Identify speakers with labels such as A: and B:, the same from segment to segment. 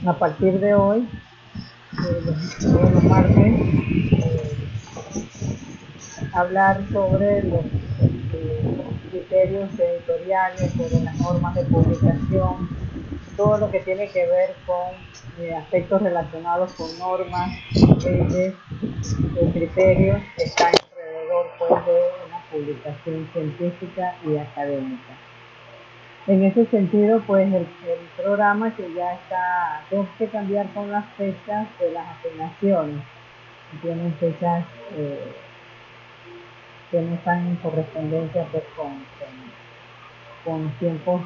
A: a partir de hoy, todos los martes, hablar sobre los criterios editoriales, sobre las normas de publicación, todo lo que tiene que ver con aspectos relacionados con normas, leyes, criterios que están alrededor pues, de una publicación científica y académica. En ese sentido, pues el programa que ya está, tengo que cambiar con las fechas de las asignaciones. Tienen fechas que no están en correspondencia pues, con tiempos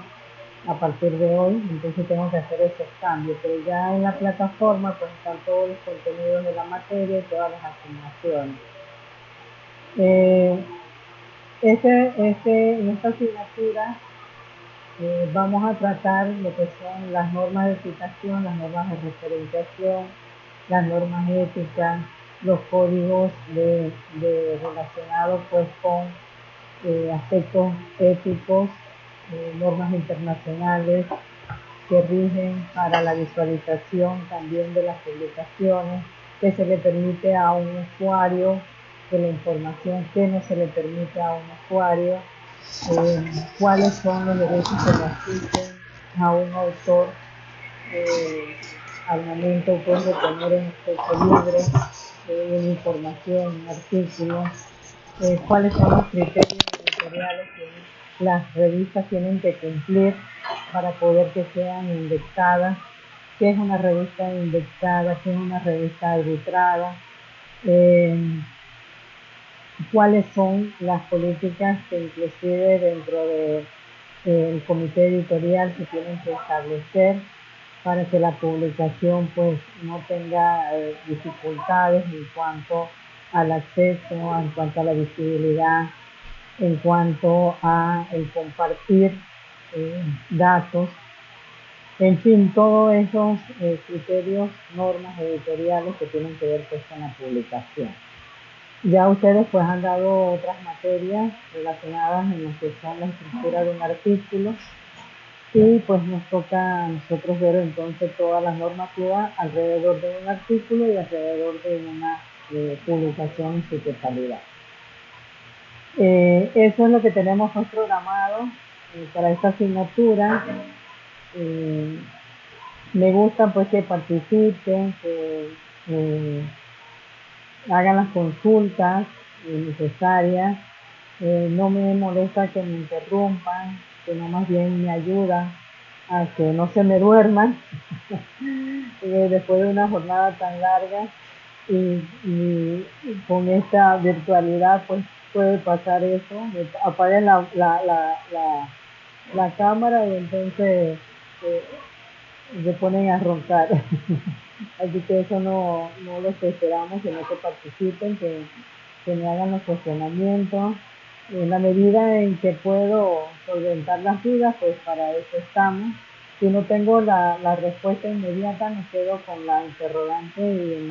A: a partir de hoy, entonces tengo que hacer esos cambios, pero ya en la plataforma pues están todos los contenidos de la materia y todas las asignaciones. En esta asignatura vamos a tratar lo que son las normas de citación, las normas de referenciación, las normas éticas, los códigos relacionados pues con aspectos éticos, normas internacionales que rigen para la visualización también de las publicaciones, que se le permite a un usuario, de la información que no se le permite a un usuario, cuáles son los derechos que le asisten a un autor al momento pues, de poner en acceso libre una información, un artículo, cuáles son los criterios editoriales que las revistas tienen que cumplir para poder que sean indexadas, qué es una revista indexada, qué es una revista arbitrada, cuáles son las políticas que inclusive dentro del comité editorial se tienen que establecer para que la publicación pues no tenga dificultades en cuanto al acceso, en cuanto a la visibilidad, en cuanto a el compartir datos, en fin, todos esos criterios, normas editoriales que tienen que ver pues, con la publicación. Ya ustedes pues han dado otras materias relacionadas en lo que son la estructura de un artículo y pues nos toca a nosotros ver entonces todas las normativas alrededor de un artículo y alrededor de una publicación en su totalidad. Eso es lo que tenemos pues programado para esta asignatura. Me gusta pues que participen, que hagan las consultas necesarias, no me molesta que me interrumpan, sino más bien me ayudan a que no se me duerman después de una jornada tan larga y con esta virtualidad pues puede pasar eso, me apagan la cámara y entonces se ponen a roncar. Así que eso no lo que esperamos, sino que participen, que me hagan los cuestionamientos. En la medida en que puedo solventar las dudas, pues para eso estamos. Si no tengo la respuesta inmediata, me quedo con la interrogante y en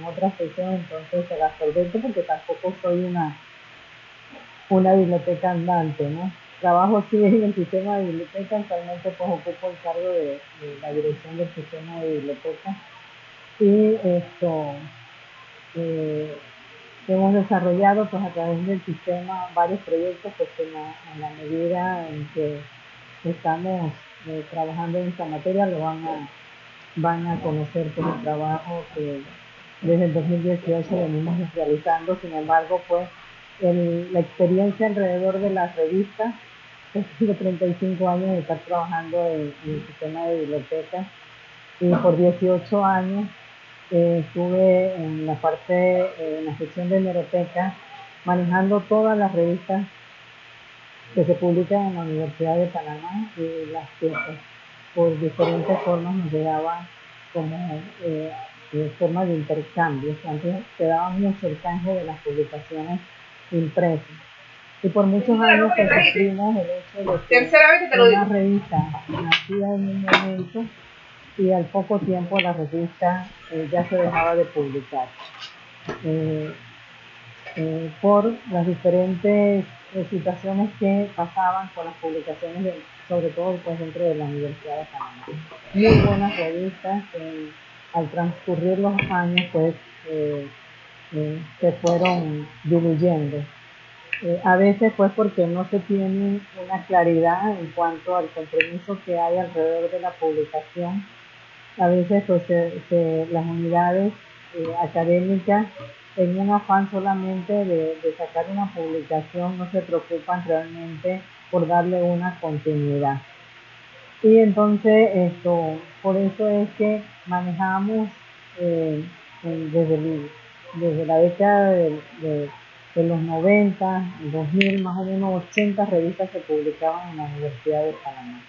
A: otra sesión entonces se la solvento porque tampoco soy una biblioteca andante, ¿no? Trabajo sí en el sistema de biblioteca, actualmente pues ocupo el cargo de la dirección del sistema de biblioteca y esto hemos desarrollado pues a través del sistema varios proyectos pues en la medida en que estamos trabajando en esta materia lo van a conocer pues el trabajo que desde el 2018 venimos realizando. Sin embargo pues la experiencia alrededor de las revistas, tengo 35 años de estar trabajando en el sistema de bibliotecas y por 18 años estuve en la parte, en la sección de hemeroteca, manejando todas las revistas que se publican en la Universidad de Panamá y las que pues, por diferentes formas nos llegaban como forma de intercambio. Antes se daba mucho el canje de las publicaciones impresas. Y por muchos años pues, sufrimos el hecho de que una revista nacía en un momento y al poco tiempo la revista ya se dejaba de publicar por las diferentes situaciones que pasaban con las publicaciones sobre todo pues dentro de la Universidad de Panamá. Muy buenas revistas, al transcurrir los años pues se fueron diluyendo. A veces pues porque no se tiene una claridad en cuanto al compromiso que hay alrededor de la publicación. A veces pues las unidades académicas, en un afán solamente de sacar una publicación, no se preocupan realmente por darle una continuidad. Y entonces por eso es que manejamos desde la década de los 90, 2000, más o menos 80 revistas se publicaban en la Universidad de Panamá.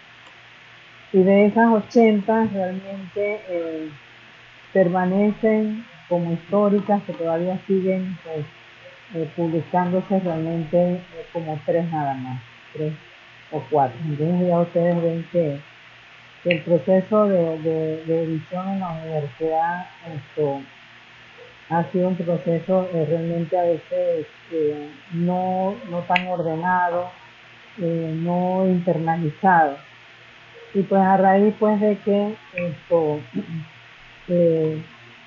A: Y de esas 80 realmente permanecen como históricas, que todavía siguen pues, publicándose realmente como 3 nada más, 3 o 4. Entonces ya ustedes ven que el proceso de edición en la universidad ha sido un proceso realmente a veces no tan ordenado, no internalizado. Y pues a raíz pues de que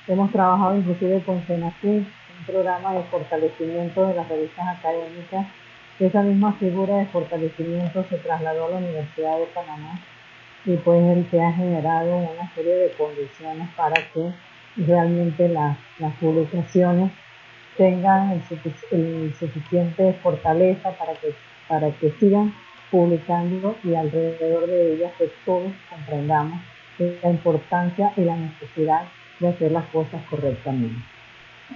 A: hemos trabajado inclusive con CENACYT, un programa de fortalecimiento de las revistas académicas. Esa misma figura de fortalecimiento se trasladó a la Universidad de Panamá y pues el que ha generado una serie de condiciones para que realmente las publicaciones tengan el suficiente fortaleza para que sigan publicando y alrededor de ellas que todos comprendamos la importancia y la necesidad de hacer las cosas correctamente.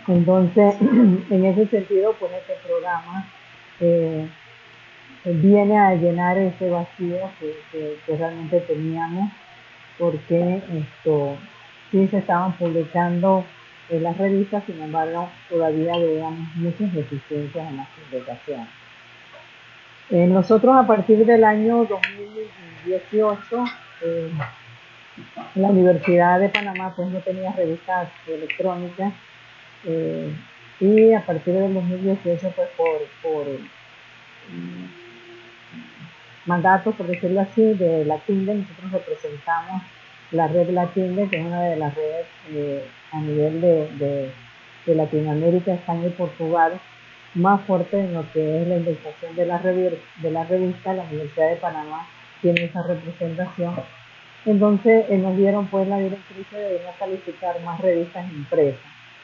A: Entonces, en ese sentido, pues este programa viene a llenar ese vacío que realmente teníamos, porque sí se estaban publicando las revistas, sin embargo todavía veíamos muchas deficiencias en las publicaciones. Nosotros a partir del año 2018 la Universidad de Panamá pues no tenía revistas electrónicas y a partir del 2018 pues por mandatos, por decirlo así, de la TINDE, nosotros representamos la red La TINDE, que es una de las redes a nivel de Latinoamérica, España y Portugal, más fuerte en lo que es la indexación de la revista. La Universidad de Panamá tiene esa representación. Entonces nos dieron pues la directriz de no calificar más revistas impresas,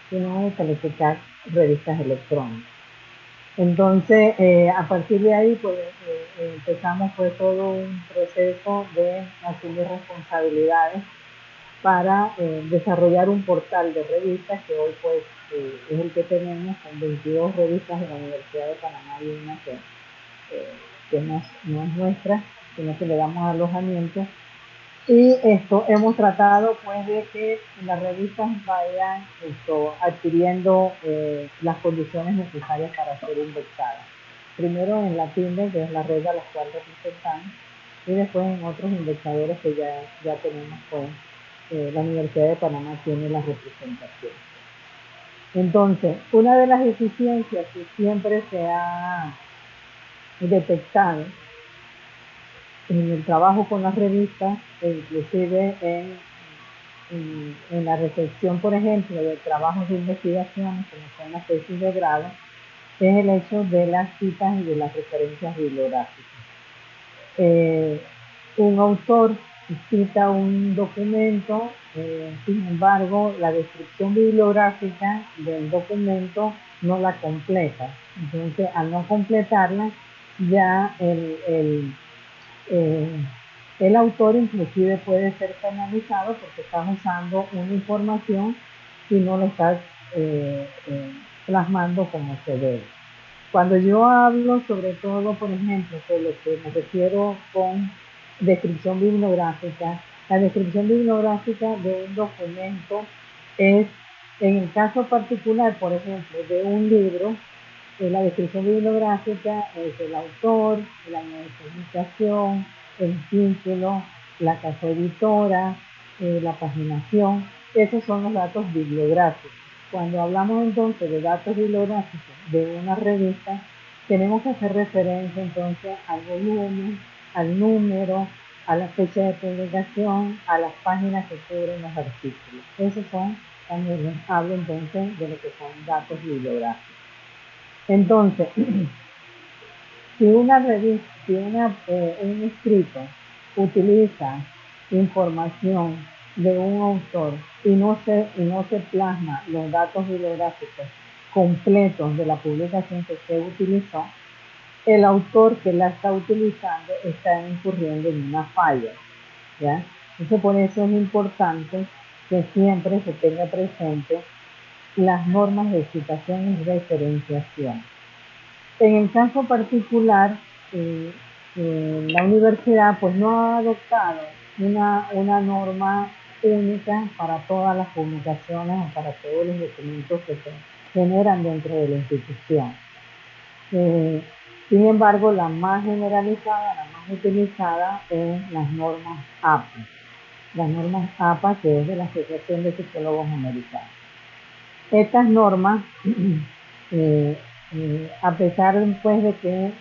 A: sino de calificar revistas electrónicas. Entonces, a partir de ahí, pues empezamos pues todo un proceso de asumir responsabilidades para desarrollar un portal de revistas que hoy pues es el que tenemos, con 22 revistas de la Universidad de Panamá y una que no es nuestra, sino que le damos alojamiento. Y hemos tratado pues de que las revistas vayan adquiriendo las condiciones necesarias para ser indexadas. Primero en la TINDE, que es la red a la cual representamos, y después en otros indexadores que ya tenemos pues la Universidad de Panamá tiene la representación. Entonces, una de las deficiencias que siempre se ha detectado en el trabajo con las revistas, e inclusive en la recepción, por ejemplo, de trabajos de investigación, como son las tesis de grado, es el hecho de las citas y de las referencias bibliográficas. Un autor cita un documento, sin embargo, la descripción bibliográfica del documento no la completa. Entonces, al no completarla, ya el autor inclusive puede ser penalizado porque estás usando una información y no la estás plasmando como se debe. Cuando yo hablo sobre todo, por ejemplo, de lo que me refiero con descripción bibliográfica, la descripción bibliográfica de un documento es, en el caso particular, por ejemplo, de un libro, la descripción bibliográfica es el autor, el año de publicación, el título, la casa editora, la paginación. Esos son los datos bibliográficos. Cuando hablamos entonces de datos bibliográficos de una revista, tenemos que hacer referencia entonces al volumen, al número, a la fecha de publicación, a las páginas que cubren los artículos. Esos son, también les hablo entonces de lo que son datos bibliográficos. Entonces, si una revista, si un escrito utiliza información de un autor y no se plasma los datos bibliográficos completos de la publicación que se utilizó, el autor que la está utilizando está incurriendo en una falla, ¿ya? Entonces por eso es importante que siempre se tenga presente las normas de citación y referenciación. En el caso particular, la universidad pues no ha adoptado una norma única para todas las publicaciones o para todos los documentos que se generan dentro de la institución. Sin embargo, la más generalizada, la más utilizada es las normas APA. Las normas APA, que es de la Asociación de Psicólogos Americanos. Estas normas, a pesar pues, de que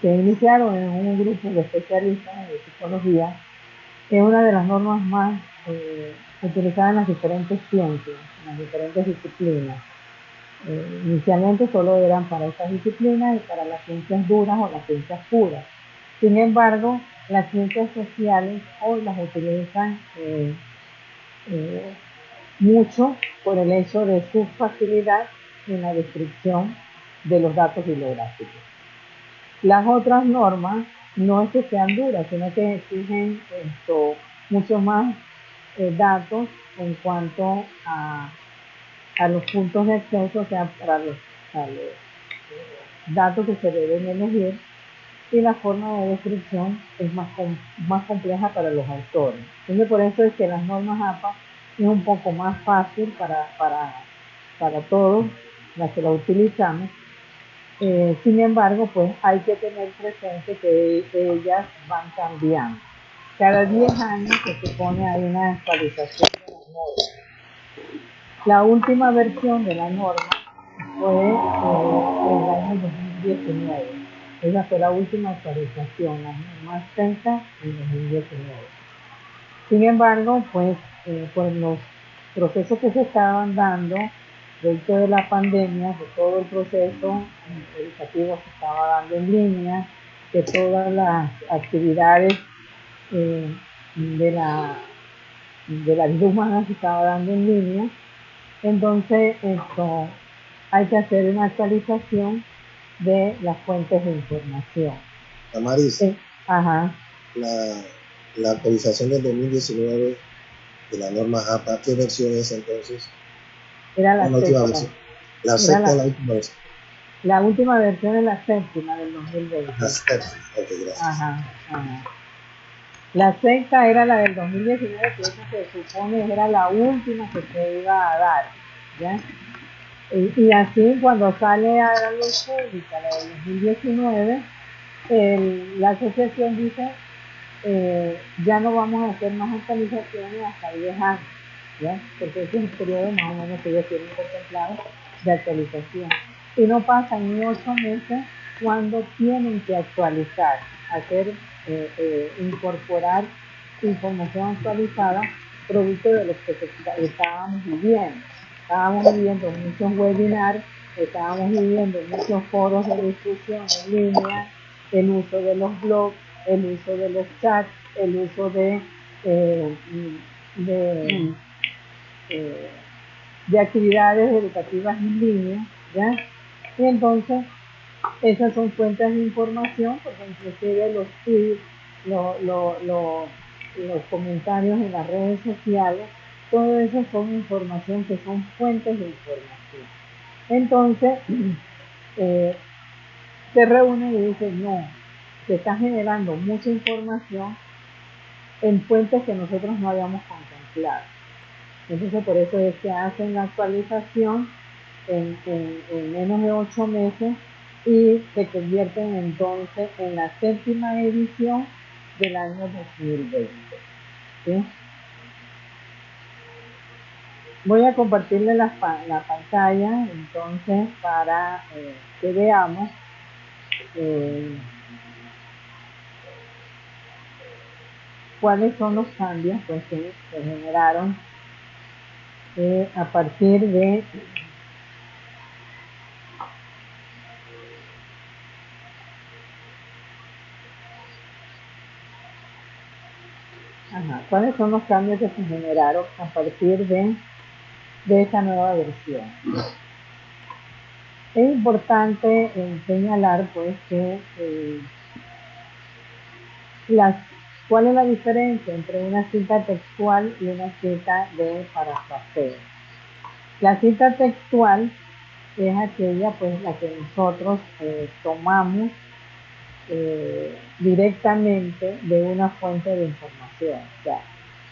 A: se iniciaron en un grupo de especialistas de psicología, es una de las normas más utilizadas en las diferentes ciencias, en las diferentes disciplinas. Inicialmente solo eran para estas disciplinas y para las ciencias duras o las ciencias puras. Sin embargo, las ciencias sociales hoy las utilizan mucho por el hecho de su facilidad en la descripción de los datos bibliográficos. Las otras normas no es que sean duras, sino que exigen mucho más datos en cuanto a los puntos de acceso, o sea, para los datos que se deben elegir, y la forma de descripción es más compleja para los autores. Entonces, por eso es que las normas APA es un poco más fácil para todos las que la utilizamos. Sin embargo, pues hay que tener presente que ellas van cambiando. Cada 10 años se supone hay una actualización de las normas. La última versión de la norma fue en el año 2019. Esa fue la última actualización, la más cerca en 2019. Sin embargo, pues por los procesos que se estaban dando dentro de la pandemia, que todo el proceso educativo se estaba dando en línea, que todas las actividades de la vida humana se estaba dando en línea, entonces hay que hacer una actualización de las fuentes de información.
B: Damaris,
A: ajá.
B: La actualización del 2019 de la norma APA, ¿qué versión es entonces?
A: Era la sexta.
B: La sexta es la última versión.
A: La última versión es la séptima del 2020.
B: La séptima, ok, gracias.
A: Ajá. La sexta era la del 2019, que esa se supone era la última que se iba a dar, ¿ya? Y así cuando sale a la luz pública la del 2019, la asociación dice ya no vamos a hacer más actualizaciones hasta 10 años, ¿ya? Porque ese es el periodo más o menos que ellos tienen contemplado de actualización. Y no pasan ni 8 meses cuando tienen que actualizar, incorporar información actualizada producto de lo que estábamos viviendo. Estábamos viviendo muchos webinars, estábamos viviendo muchos foros de discusión en línea, el uso de los blogs, el uso de los chats, el uso de actividades educativas en línea, ¿ya? Y entonces esas son fuentes de información, porque inclusive los tweets, los comentarios en las redes sociales, todo eso son información que son fuentes de información. Entonces se reúnen y dicen, no, se está generando mucha información en fuentes que nosotros no habíamos contemplado. Entonces por eso es que hacen la actualización en menos de 8 meses y se convierten entonces en la séptima edición del año 2020. ¿Sí? Voy a compartirle la pantalla entonces para que veamos cuáles son los cambios pues, que se generaron a partir de cuáles son los cambios que se generaron a partir de esta nueva versión. Es importante señalar pues que ¿cuál es la diferencia entre una cita textual y una cita de parafraseo? La cita textual es aquella pues la que nosotros tomamos directamente de una fuente de información, o sea,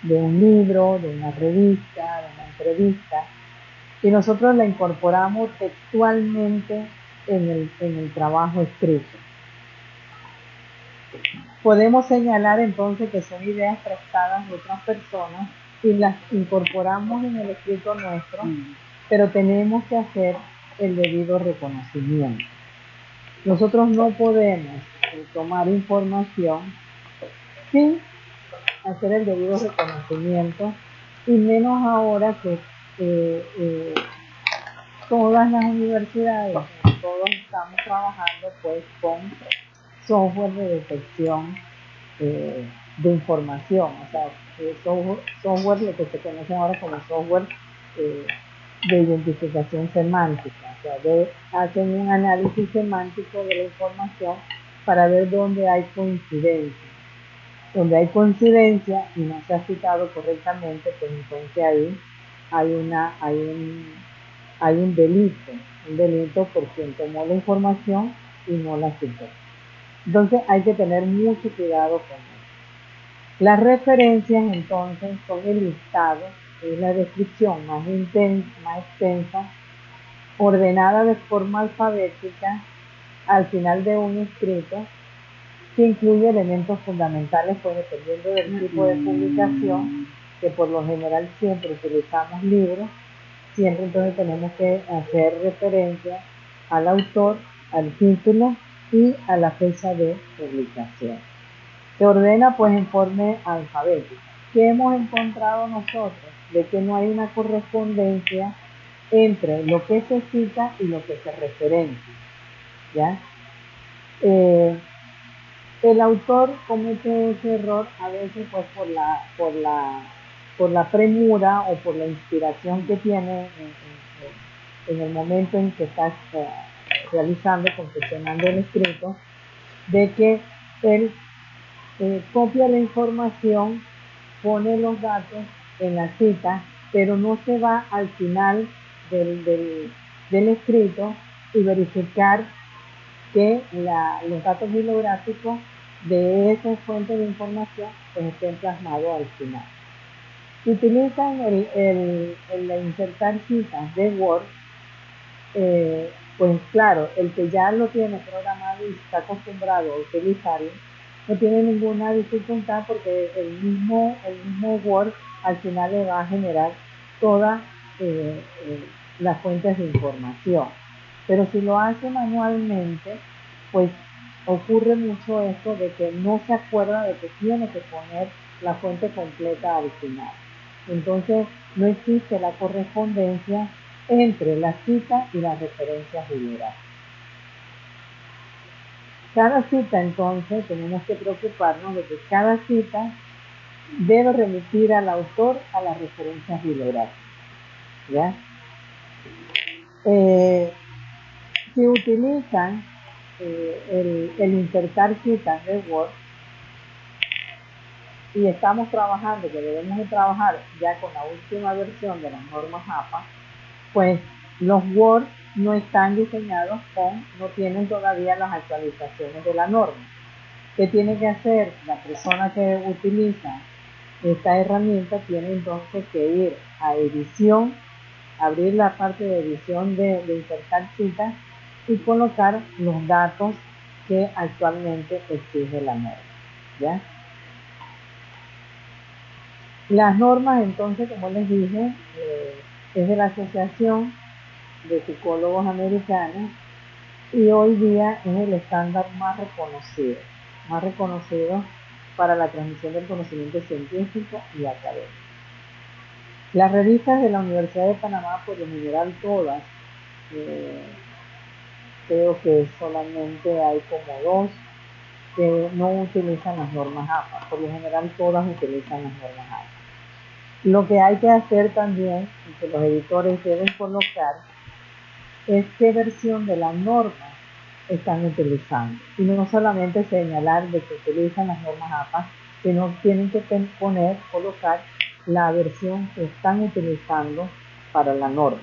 A: de un libro, de una revista, de una entrevista, y nosotros la incorporamos textualmente en el trabajo escrito. Podemos señalar entonces que son ideas prestadas de otras personas y las incorporamos en el escrito nuestro, pero tenemos que hacer el debido reconocimiento. Nosotros no podemos tomar información sin hacer el debido reconocimiento, y menos ahora que todas las universidades, todos estamos trabajando pues con software de detección de información, o sea, software lo que se conoce ahora como software de identificación semántica, o sea, hacen un análisis semántico de la información para ver dónde hay coincidencia. Donde hay coincidencia y no se ha citado correctamente, pues entonces ahí hay un delito por quien tomó la información y no la citó. Entonces hay que tener mucho cuidado con eso. Las referencias entonces son el listado, es la descripción más extensa, ordenada de forma alfabética al final de un escrito, que incluye elementos fundamentales, pues dependiendo del tipo de publicación, que por lo general siempre utilizamos libros, siempre entonces tenemos que hacer referencia al autor, al título y a la fecha de publicación. Se ordena pues en forma alfabética. ¿Qué hemos encontrado nosotros? De que no hay una correspondencia entre lo que se cita y lo que se referencia, ¿ya? El autor comete ese error a veces pues por la premura o por la inspiración que tiene en el momento en que está realizando, confeccionando el escrito, de que él copia la información, pone los datos en la cita, pero no se va al final del escrito y verificar que los datos bibliográficos de esa fuente de información pues, estén plasmados al final. Utilizan el insertar citas de Word, pues claro, el que ya lo tiene programado y está acostumbrado a utilizarlo, no tiene ninguna dificultad porque el mismo Word al final le va a generar todas las fuentes de información. Pero si lo hace manualmente, pues ocurre mucho esto de que no se acuerda de que tiene que poner la fuente completa al final. Entonces no existe la correspondencia entre la cita y las referencias bibliográficas. Cada cita entonces tenemos que preocuparnos de que cada cita debe remitir al autor a las referencias bibliográficas, ¿ya? Si utilizan el insertar citas de Word y estamos trabajando, que debemos de trabajar ya con la última versión de las normas APA, pues los Word no están diseñados no tienen todavía las actualizaciones de la norma. ¿Qué tiene que hacer la persona que utiliza esta herramienta? Tiene entonces que ir a edición, abrir la parte de edición de insertar citas y colocar los datos que actualmente exige la norma, ¿ya? Las normas entonces, como les dije, es de la Asociación de Psicólogos Americanos y hoy día es el estándar más reconocido para la transmisión del conocimiento científico y académico. Las revistas de la Universidad de Panamá, por lo general todas, creo que solamente hay como 2 que no utilizan las normas APA, por lo general todas utilizan las normas APA. Lo que hay que hacer también, y que los editores deben colocar, es qué versión de la norma están utilizando. Y no solamente señalar de que utilizan las normas APA, sino tienen que colocar la versión que están utilizando para la norma.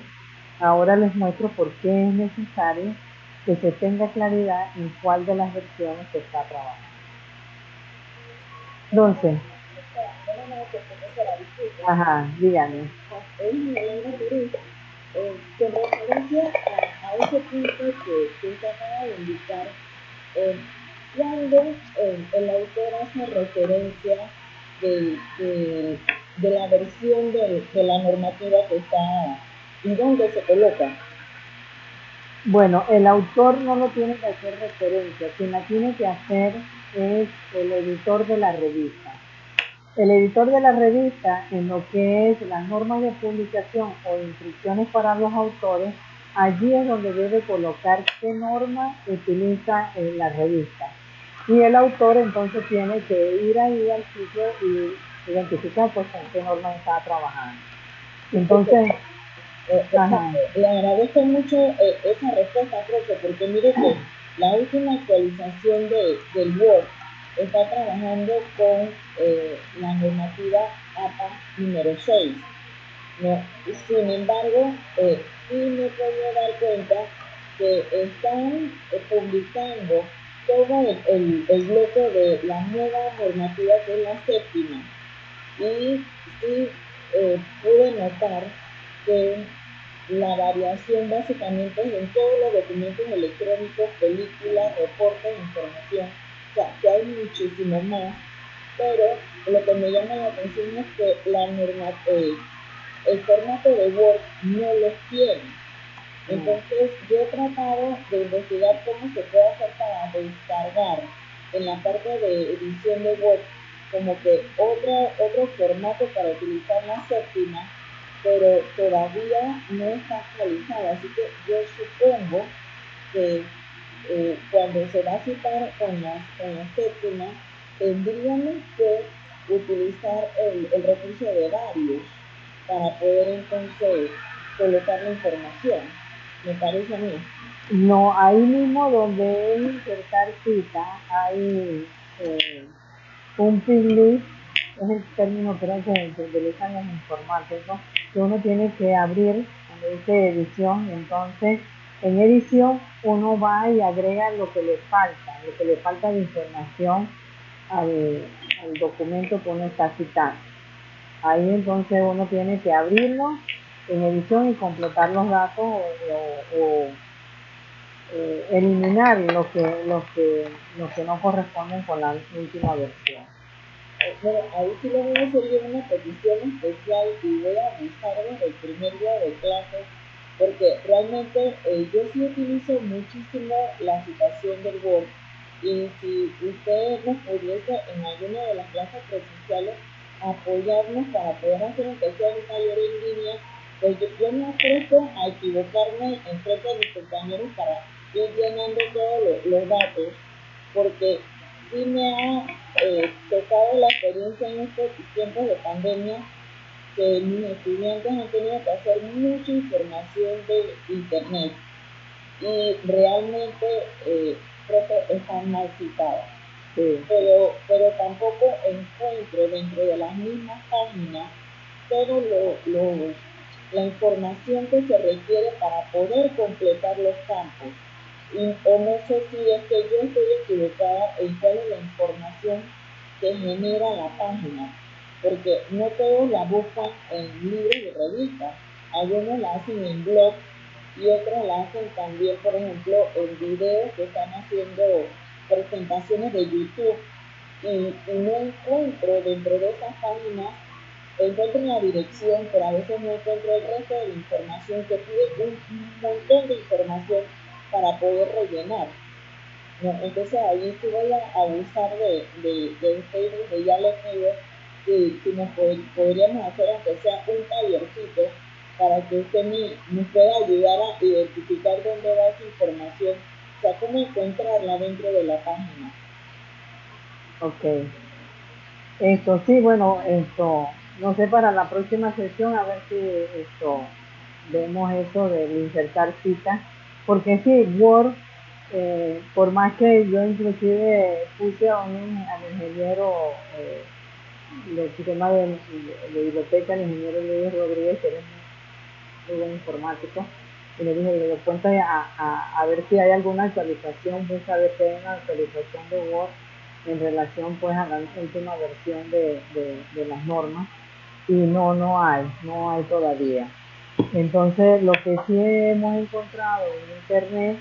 A: Ahora les muestro por qué es necesario que se tenga claridad en cuál de las versiones se está trabajando. Entonces, dígame.
C: Con referencia a ese punto que usted acaba de indicar, cuando el autor hace referencia de la versión de la normativa que está y dónde se coloca.
A: Bueno, el autor no lo tiene que hacer referencia, quien la tiene que hacer es el editor de la revista. El editor de la revista, en lo que es las normas de publicación o instrucciones para los autores, allí es donde debe colocar qué norma utiliza la revista. Y el autor entonces tiene que ir ahí al sitio y identificar pues con qué norma está trabajando. Entonces,
C: le agradezco mucho esa respuesta, profe, porque mire que la última actualización del Word está trabajando con la normativa APA número 6. ¿No? Sin embargo, sí me puedo dar cuenta que están publicando todo el bloque de la nueva normativa, que es la 7ª. Y sí pude notar que la variación básicamente es en todos los documentos electrónicos, películas, reportes, información. O sea, que hay muchísimo más, pero lo que me llama la atención es que el formato de Word no los tiene. Entonces yo he tratado de investigar cómo se puede hacer para descargar en la parte de edición de Word como que otro formato para utilizar la 7ª, pero todavía no está actualizado, así que yo supongo que cuando se va a citar con la 7ª tendríamos que utilizar el recurso de varios para poder entonces colocar la información, me parece a mí.
A: No, ahí mismo donde es insertar cita hay un pinlist, es el término creo que utilizan los informáticos, que uno tiene que abrir donde dice edición, y entonces en edición uno va y agrega lo que le falta de información al documento que uno está citando. Ahí entonces uno tiene que abrirlo en edición y completar los datos o eliminar los que no corresponden con la última versión.
C: Bueno, ahí sí le voy a hacer una petición especial y voy a avisar desde el primer día de clase, porque realmente yo sí utilizo muchísimo la citación del Word, y si usted nos pudiese en alguna de las clases presenciales apoyarnos para poder hacer un taller en línea, pues yo me ofrezco a equivocarme en frente de mis compañeros para ir llenando todos los datos, porque sí me ha tocado la experiencia en estos tiempos de pandemia, que mis estudiantes han tenido que hacer mucha información de internet y realmente están mal citadas. Sí. Pero tampoco encuentro dentro de las mismas páginas todo la información que se requiere para poder completar los campos. O no sé si es que yo estoy equivocada en cuál es la información que genera la página, porque no todos la buscan en libros y revistas, algunos la hacen en blogs y otros la hacen también, por ejemplo, en videos que están haciendo presentaciones de YouTube, y no encuentro dentro de esas páginas, encuentro la dirección, pero a veces no encuentro el resto de la información, que pide un montón de información para poder rellenar. No, entonces ahí sí voy a abusar de usted y desde ya le pido si nos podríamos hacer aunque sea un tallercito para que usted nos pueda ayudar a identificar dónde va esa información, o sea, cómo encontrarla dentro de la página.
A: Ok. Esto sí, bueno, no sé, para la próxima sesión a ver si vemos eso de insertar citas, porque sí, Word, por más que yo inclusive puse al ingeniero del sistema de biblioteca, el ingeniero Luis Rodríguez, que es muy buen informático, y le dije, le cuenta a ver si hay alguna actualización, pues a ver si hay una actualización de Word en relación pues a la última versión de las normas, y no hay todavía. Entonces lo que sí hemos encontrado en internet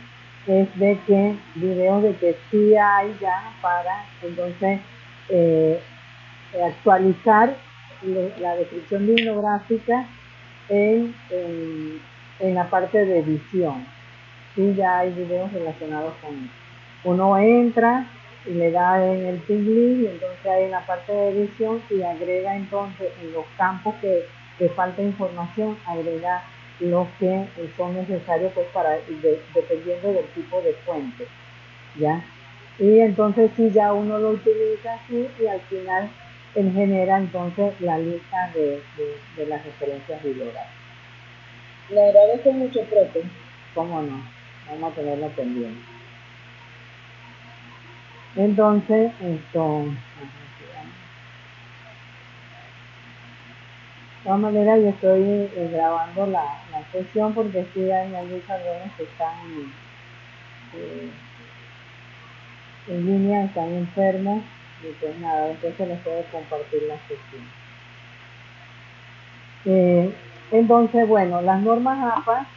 A: es de que videos de que sí hay ya para entonces eh, actualizar la descripción bibliográfica en la parte de edición. Sí, ya hay videos relacionados con eso. Uno entra y le da en el pin y entonces ahí en la parte de edición y agrega entonces en los campos que falta información, agrega los que son necesarios pues para dependiendo del tipo de fuente, ¿ya? Y entonces sí, ya uno lo utiliza así y al final él genera entonces la lista de las referencias bibliográficas.
C: Le agradezco mucho, profe.
A: ¿Cómo no? Vamos a tenerlo pendiente. Entonces, de todas maneras yo estoy grabando la sesión porque sí hay muchos que están eh, en línea, están enfermos y pues nada, entonces les puedo compartir la sesión. Entonces, bueno, las normas APA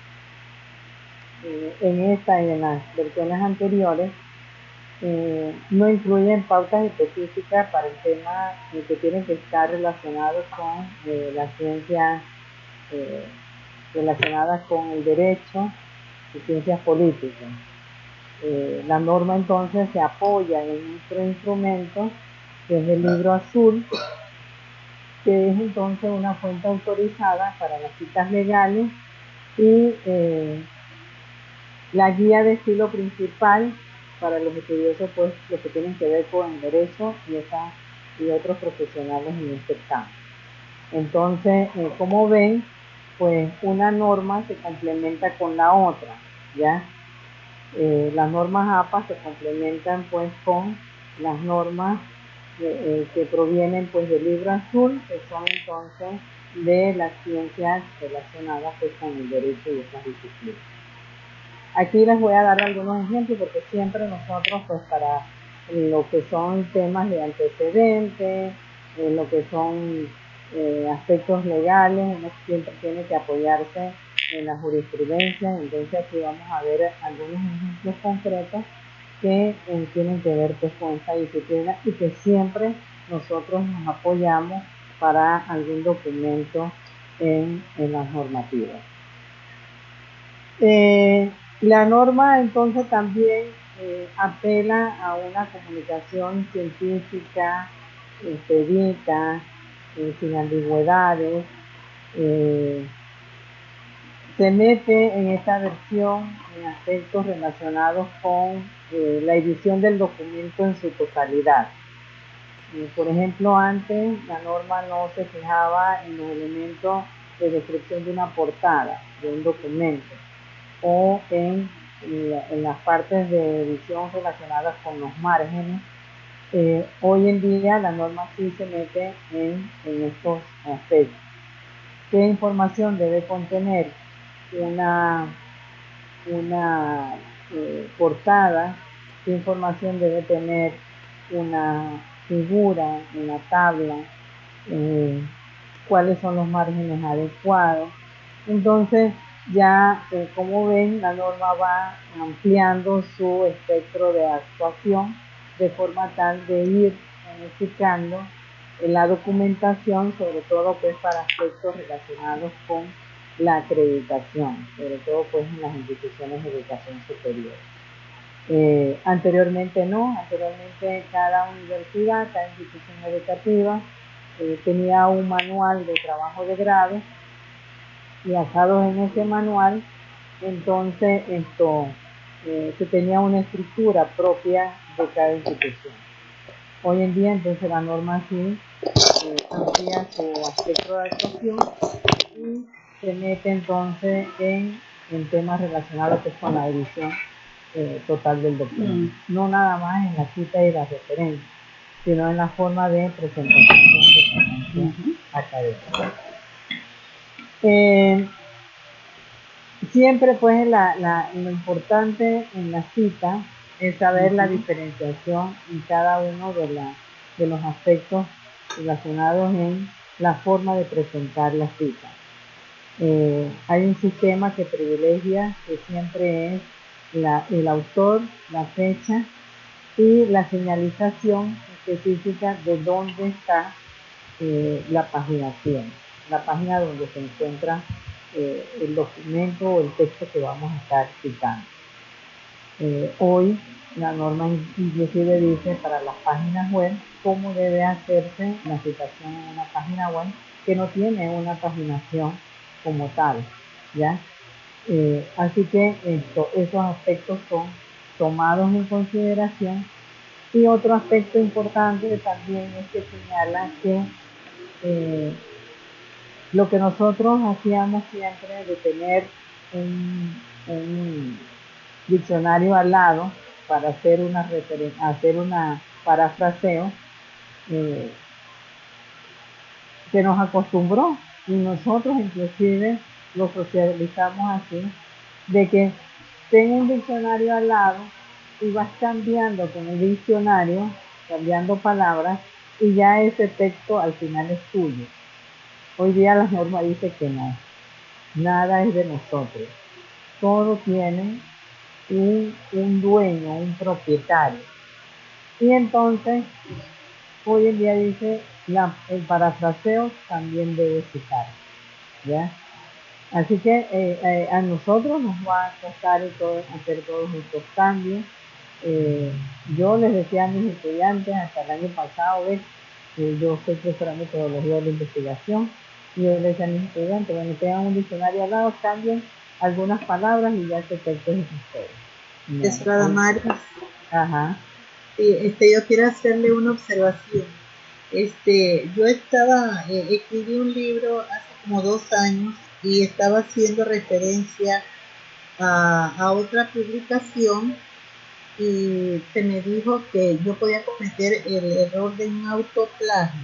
A: en esta y en las versiones anteriores no incluyen pautas específicas para el tema que tienen que estar relacionados con las ciencias relacionadas con el derecho y ciencias políticas. La norma entonces se apoya en otro instrumento que es el libro azul, que es entonces una fuente autorizada para las citas legales y la guía de estilo principal para los estudiosos, pues lo que tienen que ver con el derecho y otros profesionales en este campo. Entonces, como ven, pues una norma se complementa con la otra, ¿ya? Las normas APA se complementan pues con las normas que provienen pues del libro azul, que son entonces de las ciencias relacionadas pues con el derecho y estas disciplinas. Aquí les voy a dar algunos ejemplos porque siempre nosotros pues para lo que son temas de antecedentes, lo que son aspectos legales, uno siempre tiene que apoyarse en la jurisprudencia. Entonces aquí vamos a ver algunos ejemplos concretos que tienen que ver pues con esta disciplina y que siempre nosotros nos apoyamos para algún documento en las normativas. La norma entonces también apela a una comunicación científica, expedita, sin ambigüedades. Se mete en esta versión en aspectos relacionados con la edición del documento en su totalidad. Por ejemplo, antes la norma no se fijaba en los elementos de descripción de una portada, de un documento, o en las partes de edición relacionadas con los márgenes. Hoy en día la norma sí se mete en estos aspectos. ¿Qué información debe contener una portada? ¿Qué información debe tener una figura, una tabla? ¿Cuáles son los márgenes adecuados? Entonces, ya como ven, la norma va ampliando su espectro de actuación de forma tal de ir unificando la documentación, sobre todo pues para aspectos relacionados con la acreditación, sobre todo pues en las instituciones de educación superior. Anteriormente no, anteriormente cada universidad, cada institución educativa tenía un manual de trabajo de grado y basados en ese manual, entonces se tenía una estructura propia de cada institución. Hoy en día entonces la norma sí amplía su aspecto de actuación y se mete entonces en temas relacionados que con la edición total del documento. No nada más en la cita y la referencia, sino en la forma de presentación de un documento académico. Siempre pues lo importante en la cita es saber la diferenciación en cada uno de los aspectos relacionados en la forma de presentar la cita. Hay un sistema que privilegia que siempre es el autor, la fecha y la señalización específica de dónde está la paginación, la página donde se encuentra el documento o el texto que vamos a estar citando. Hoy la norma inclusive dice para las páginas web cómo debe hacerse la citación en una página web que no tiene una paginación como tal, ¿ya? Así que esos aspectos son tomados en consideración. Y otro aspecto importante también es que señala que lo que nosotros hacíamos siempre de tener un diccionario al lado para hacer una parafraseo, se nos acostumbró y nosotros inclusive lo socializamos así, de que ten un diccionario al lado y vas cambiando con el diccionario, cambiando palabras y ya ese texto al final es tuyo. Hoy día la norma dice que no, nada es de nosotros, todo tiene un dueño, un propietario. Y entonces, hoy en día dice, el parafraseo también debe citar, ¿ya? Así que a nosotros nos va a costar hacer todos estos cambios. Yo les decía a mis estudiantes hasta el año pasado, yo soy profesora de metodología de la investigación, y yo les decía a mis estudiantes, bueno, tengan un diccionario al lado, cambien algunas palabras y ya se texto es ustedes.
D: Profesora Damaris.
A: Ajá.
D: Sí, yo quiero hacerle una observación. Yo escribí un libro hace como 2 años y estaba haciendo referencia a otra publicación y se me dijo que yo podía cometer el error de un autoplagio.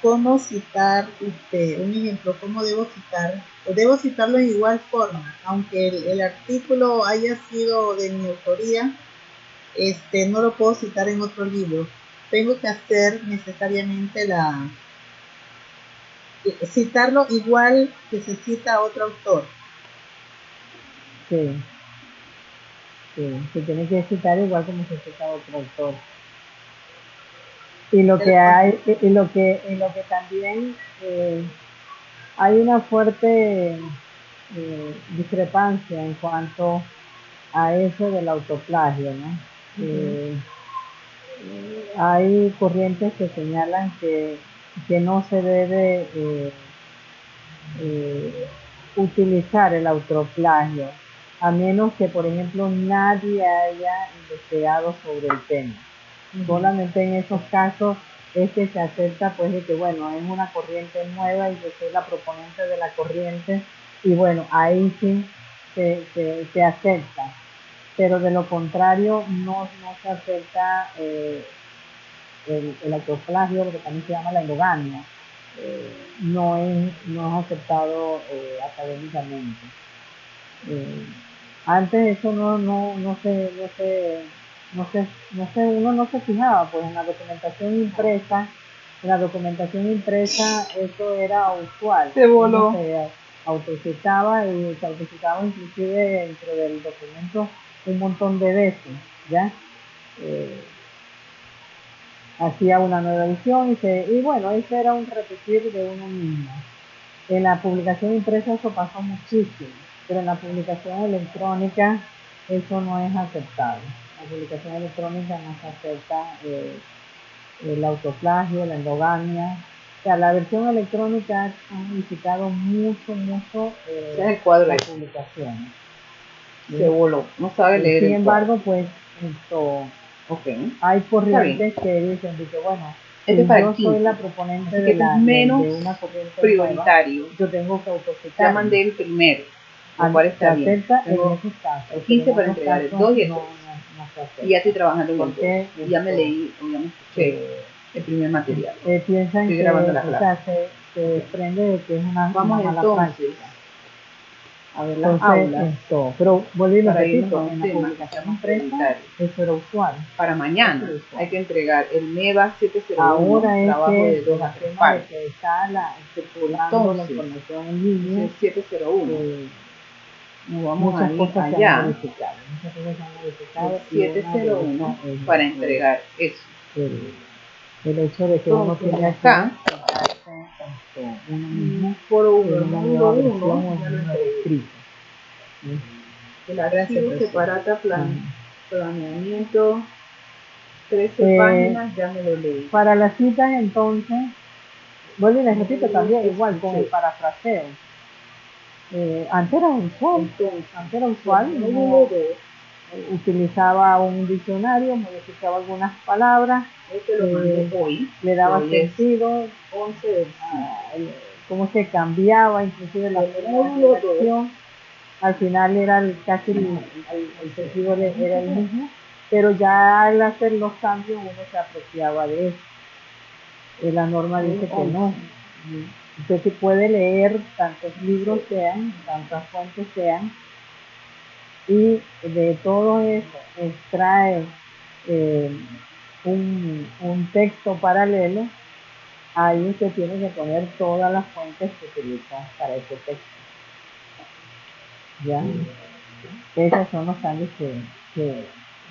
D: ¿Cómo citar, un ejemplo, cómo debo citar? O debo citarlo en igual forma, aunque el artículo haya sido de mi autoría, no lo puedo citar en otro libro. Tengo que hacer necesariamente citarlo igual que se cita a otro autor.
A: Sí, se tiene que citar igual como se cita a otro autor. Y lo que también hay una fuerte discrepancia en cuanto a eso del autoplagio, ¿no? Hay corrientes que señalan que no se debe utilizar el autoplagio, a menos que, por ejemplo, nadie haya investigado sobre el tema. Solamente en esos casos es que se acepta, pues, de que, bueno, es una corriente nueva y yo soy la proponente de la corriente, y bueno, ahí sí se acepta, pero de lo contrario no se acepta el autoplagio, lo que también se llama la endogamia. No es aceptado académicamente. Antes eso uno no se fijaba, pues en la documentación impresa eso era usual.
D: Se voló.
A: Se autocitaba y se autocitaba inclusive dentro del documento un montón de veces, ¿ya? Hacía una nueva edición y bueno, eso era un repetir de uno mismo. En la publicación impresa eso pasó muchísimo. pero en la publicación electrónica eso no es aceptable. La publicación electrónica no se acepta el autoplagio, la endogamia. O sea, la versión electrónica ha modificado mucho
E: Ese es el cuadro
A: las
E: ese.
A: publicaciones.
E: Se voló, no sabe leer
A: Sin
E: el
A: embargo, pues esto,
E: cuadro. Ok.
A: hay corrientes que dicen que bueno,
E: Este es para
A: yo
E: el
A: soy
E: 15.
A: la proponente
E: Así que
A: de,
E: este
A: la,
E: es menos
A: de una corriente nueva,
E: prioritario.
A: yo tengo que
E: Ya
A: autocitar.
E: mandé el primero, lo cual
A: Se
E: está bien.
A: acepta en
E: Tengo
A: esos casos.
E: el 15
A: pero
E: para
A: en otros
E: entregar el
A: casos
E: 2 y el
A: no,
E: 3.
A: no se acepta.
E: Y ya estoy trabajando en el 2.
A: Porque
E: Y ya me
A: esto,
E: leí o ya me escuché el primer material.
A: piensan
E: Estoy
A: que
E: grabando la
A: o
E: clase.
A: sea, se desprende de que es una
E: Vamos
A: mala
E: entonces
A: práctica.
E: a ver las
A: Entonces,
E: aulas
A: pero vuelvo y lo
E: para irnos
A: repito,
E: a un
A: en la
E: tema que
A: publicación
E: sea
A: impresa
E: prioritario.
A: eso era usual.
E: Para mañana hay que entregar el MEVA 701,
A: Ahora es
E: trabajo
A: que
E: de 2 a
A: el
E: 3
A: tema de
E: partes.
A: que está circulando la
E: Entonces,
A: información en línea,
E: 701. Nos vamos
A: muchas
E: a ir
A: cosas se han
E: allá,
A: modificado. Muchas cosas se han modificado.
E: el 701, para entregar eso.
A: El hecho de que uno
E: Entonces,
A: tiene
E: acá,
A: uno mismo
E: foro 1,
A: en una
E: módulo
A: nueva
E: 1,
A: versión o
E: ya
A: en
E: lo
A: un nuevo
E: entregué.
A: escrito.
E: El archivo separata planeamiento, 13
A: Eh,
E: páginas, ya me lo leí.
A: Para las citas, entonces, vuelvo y les repito también, igual con el parafraseo. Antes era usual, uno utilizaba un diccionario, modificaba algunas palabras,
E: Este lo mandé hoy,
A: le daba
E: hoy es
A: sentido,
E: 11 del
A: cómo se cambiaba, inclusive la forma de redacción. Al final era casi el sentido era el mismo, pero ya al hacer los cambios uno se apropiaba de eso. La norma dice que no. Usted se puede leer tantos libros sean, tantas fuentes sean, y de todo eso extrae un texto paralelo. Ahí usted tiene que poner todas las fuentes que utiliza para ese texto. ¿Ya? Esos son los cambios que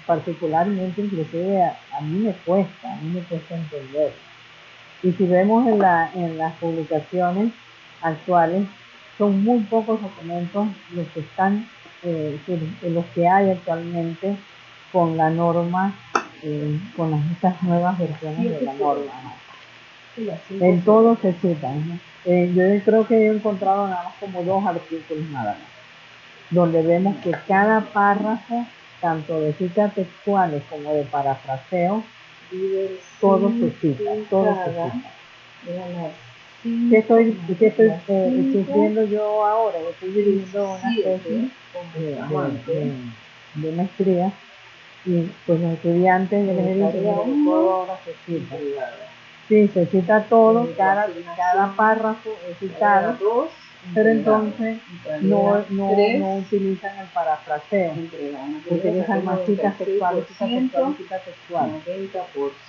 A: particularmente inclusive a mí me cuesta entender. Y si vemos en las publicaciones actuales, son muy pocos documentos los que están, los que hay actualmente con la norma, con estas nuevas versiones de la norma. En todo se citan. Yo creo que he encontrado nada más como 2 artículos nada más, donde vemos que cada párrafo, tanto de citas textuales como de parafraseo, todo se cita. ¿Qué estoy sufriendo yo ahora? Estoy viviendo una tesis de maestría, y pues los estudiantes de maestría todo ahora se cita. Sí, se cita todo, cada párrafo es citado, pero entonces no utilizan el parafraseo, utilizan más citas textuales, citas textuales.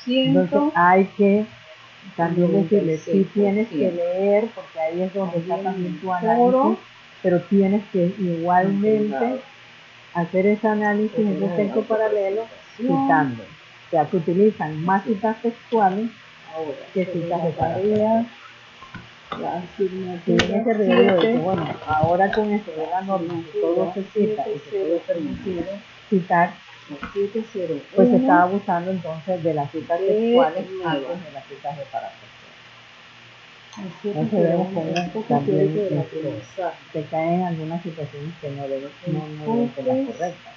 A: Entonces hay que también decirle, sí tienes que leer, porque ahí es donde está también tu análisis, pero tienes que igualmente hacer ese análisis en un texto paralelo citando. O sea, que utilizan más citas textuales que citas de parafraseo. Tiene ese riesgo de que, bueno, ahora con esto de la norma, que todo se cita y que todo es permitido citar, pues se está abusando entonces de las citas textuales antes de las citas de parafraseo. Entonces vemos cómo también se caen en algunas situaciones que no deben ser las correctas.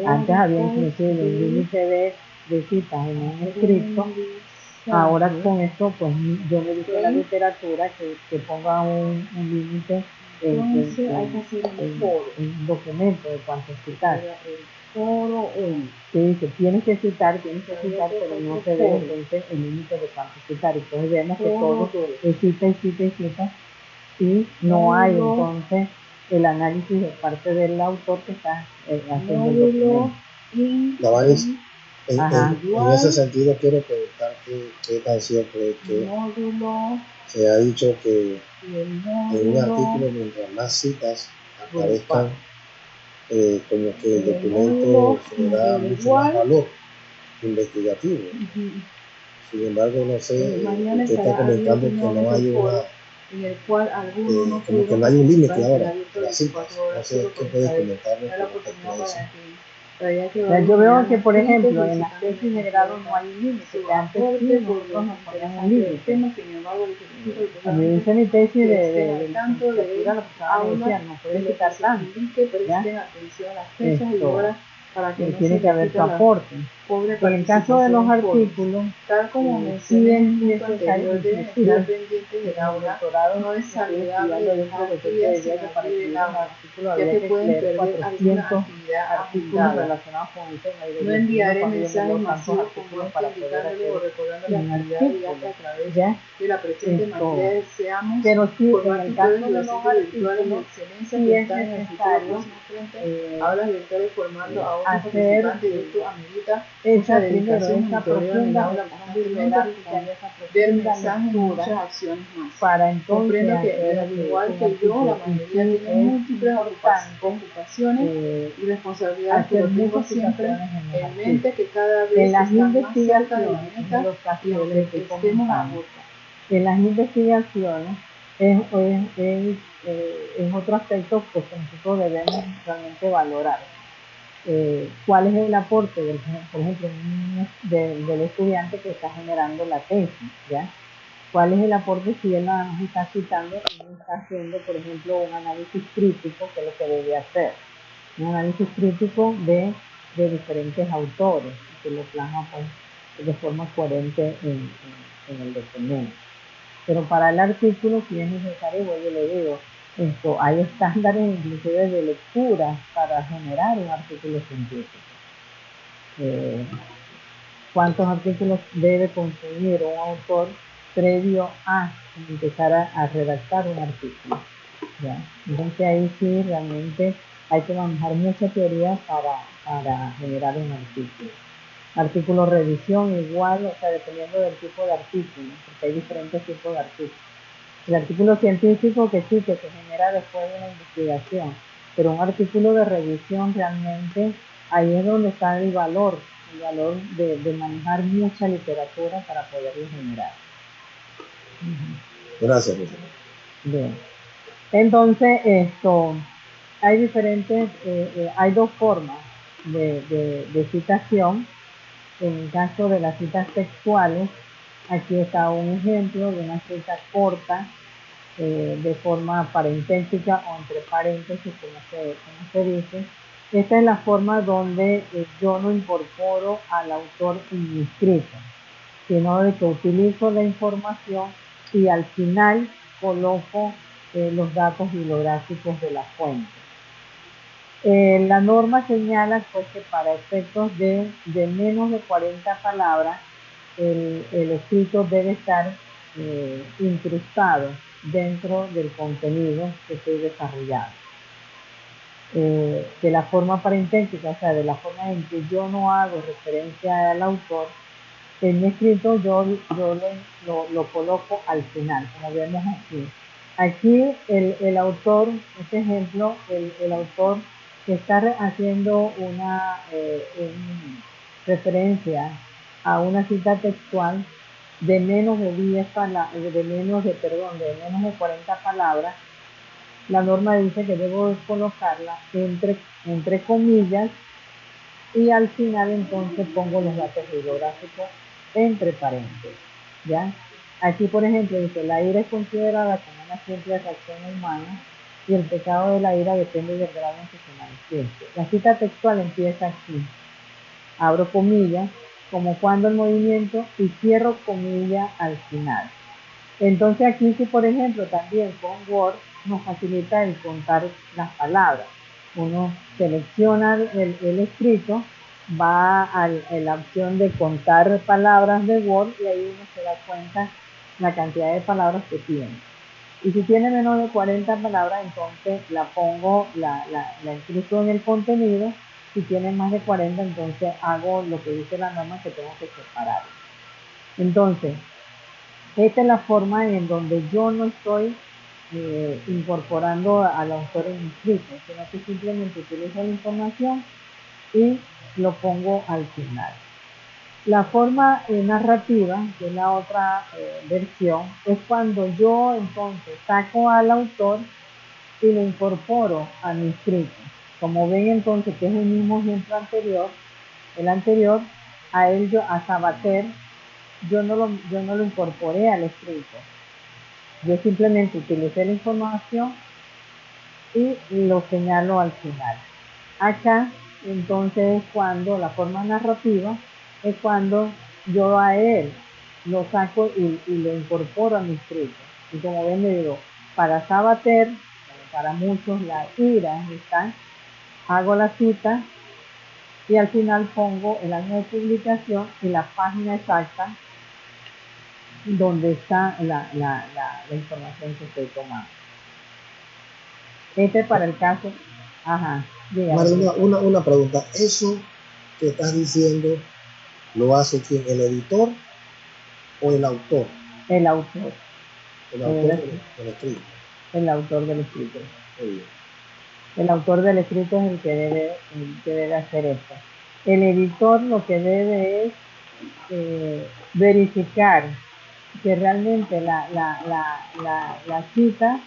A: Antes había inclusive un límite de citas en un escrito. Ahora con esto, pues yo me dice la literatura que ponga un límite en un documento de cuánto citar. Que dice, tienes que citar, pero no se ve entonces el límite de cuánto citar. Entonces vemos que todo es cita, y no hay entonces el análisis de parte del autor que está haciendo el documento.
B: En ese sentido quiero preguntar qué tan cierto es que se ha dicho que en un artículo, mientras más citas aparezcan, como que el documento se le da mucho más valor investigativo. Sin embargo, no sé, usted está comentando que no hay
E: en el cual alguno no
B: como
E: pudo
B: que no hay un límite
E: participar
B: ahora
E: abierto
B: de las citas.
E: 24 horas,
B: No sé
E: solo
B: qué
E: por
B: puedes
E: esta vez
B: comentarnos
E: da la
B: con respecto
E: oportunidad
B: a eso.
E: para que
A: Yo veo que, por
E: escritos,
A: ejemplo, en las
E: solicitando
A: tesis de grado no hay un límite,
E: su
A: que antes
E: aporte
A: sí
E: por
A: nosotros
E: lo
A: nos poníamos un
E: interesante del
A: límite.
E: tema. Sin embargo, les solicito
A: Cuando yo hice mi tesis
E: que
A: de
E: estén al tanto de
A: licenciatura, los profesores me decían, no
E: de
A: puedes
E: lo que
A: citar
E: se
A: tanto,
E: indique,
A: ¿ya?
E: presten atención a las fechas y
A: Esto,
E: horas para que no
A: tiene
E: se
A: que haber
E: repita
A: su
E: la
A: aporte.
E: pobre
A: En el caso de los
E: participación en foros.
A: artículos,
E: Tal como
A: sí
E: mencioné
A: es
E: en un punto
A: necesario,
E: anterior, deben
A: inclusive,
E: estar pendientes
A: en
E: del
A: el
E: aula.
A: doctorado
E: No es
A: estoy
E: saludable
A: estudiando de un
E: dejar
A: profesor que
E: actividades
A: decía
E: sin
A: que para
E: abrir el
A: escribir un
E: aula,
A: artículo
E: ya
A: había
E: que
A: que
E: pueden
A: leer
E: perder alguna
A: 400
E: actividad
A: artículos
E: agendada.
A: relacionados con el tema. Y
E: No
A: yo
E: enviaré
A: cuando yo me
E: mensajes
A: leo tantos
E: masivos como
A: artículos
E: este
A: para poder
E: indicándole o
A: hacer
E: recordándole
A: un
E: actividades
A: artículo,
E: didácticas a través
A: ¿ya?
E: de la presente materia. Deseamos
A: Pero sí, en
E: formar
A: el
E: tutores
A: caso
E: y
A: de los
E: docentes virtuales de
A: artículos,
E: excelencia
A: sí
E: que
A: es
E: están en el futuro
A: necesario
E: próximo frente a las virtuales formando a otros
A: hacer
E: participantes, y esto amerita
A: esa,
E: mucha
A: primero,
E: dedicación,
A: esa
E: monitoreo en el
A: profunda
E: aula
A: revisión
E: constantemente,
A: bibliográfica y esa
E: ver
A: profunda
E: mensajes y
A: lectura
E: muchas acciones más.
A: para entonces
E: Comprendo que,
A: hacer
E: al igual
A: un
E: que yo, la
A: artículo. Y
E: mayoría
A: sí
E: tiene
A: es
E: múltiples
A: importante
E: ocupaciones y responsabilidades,
A: hacer
E: pero tengo
A: muchas
E: siempre
A: citaciones en los
E: en mente
A: artículos.
E: que cada
A: En
E: vez
A: las
E: están más cerca de la
A: investigaciones, en
E: meta
A: los casos
E: y
A: que yo
E: aunque
A: les estoy
E: estemos a
A: comentando,
E: bordo.
A: en las investigaciones es otro aspecto pues, que nosotros debemos realmente valorar. ¿Cuál es el aporte, por ejemplo, del estudiante que está generando la tesis? ¿Ya? ¿Cuál es el aporte si él nada más está citando y no está haciendo, por ejemplo, un análisis crítico, que es lo que debe hacer? Un análisis crítico de diferentes autores, que lo plasma pues, de forma coherente en el documento. Pero para el artículo, si es necesario, yo le digo, hay estándares inclusive de lectura para generar un artículo científico. ¿Cuántos artículos debe consumir un autor previo a empezar a redactar un artículo? ¿Ya? Entonces ahí sí realmente hay que manejar mucha teoría para generar un artículo. Artículo revisión igual, o sea, dependiendo del tipo de artículo, porque hay diferentes tipos de artículos. El artículo científico que sí, que se genera después de una investigación, pero un artículo de revisión realmente, ahí es donde está el valor de manejar mucha literatura para poderlo generar.
B: Gracias.
A: Bien. Entonces, hay diferentes, hay dos formas de citación. En el caso de las citas textuales, aquí está un ejemplo de una cita corta, de forma parentética o entre paréntesis, como se dice. Esta es la forma donde yo no incorporo al autor en mi escrito, sino de que utilizo la información y al final coloco los datos bibliográficos de la fuente. La norma señala pues, que para efectos de menos de 40 palabras, el escrito debe estar incrustado dentro del contenido que estoy desarrollando. De la forma parentética, o sea, de la forma en que yo no hago referencia al autor, en mi escrito yo lo coloco al final, como vemos aquí. Aquí el autor, este ejemplo, el autor que está haciendo una referencia a una cita textual de menos de 10 palabras, de menos de 40 palabras, la norma dice que debo colocarla entre comillas y al final entonces pongo los datos bibliográficos entre paréntesis, ¿ya? Aquí, por ejemplo, dice, la ira es considerada como una simple reacción humana y el pecado de la ira depende del grado en que se manifieste. La cita textual empieza aquí, abro comillas, como cuando el movimiento, y cierro comillas al final. Entonces aquí sí, por ejemplo, también con Word nos facilita el contar las palabras. Uno selecciona el escrito, va a la opción de contar palabras de Word y ahí uno se da cuenta la cantidad de palabras que tiene. Y si tiene menos de 40 palabras, entonces la pongo, la incluso en el contenido. Si tiene más de 40, entonces hago lo que dice la norma, que tengo que separar. Entonces, esta es la forma en donde yo no estoy incorporando al autor en mi escrito, sino que simplemente utilizo la información y lo pongo al final. La forma narrativa, que es la otra versión, es cuando yo entonces saco al autor y lo incorporo a mi escrito. Como ven entonces que es el mismo ejemplo anterior, el anterior, a él a Sabater, yo no lo incorporé al escrito. Yo simplemente utilicé la información y lo señalo al final. Acá entonces cuando la forma narrativa es cuando yo a él lo saco y lo incorporo a mi escrito. Y como ven, le digo, para Sabater, para muchos la ira está, hago la cita y al final pongo el año de publicación y la página exacta donde está la información que estoy tomando. Este es para el caso. Ajá.
B: Marina, una pregunta. ¿Eso que estás diciendo lo hace quién? ¿El editor o el autor?
A: El autor.
B: El autor del escrito.
A: El autor del escrito. El autor del escrito es el que debe hacer esto. El editor lo que debe es verificar que realmente la cita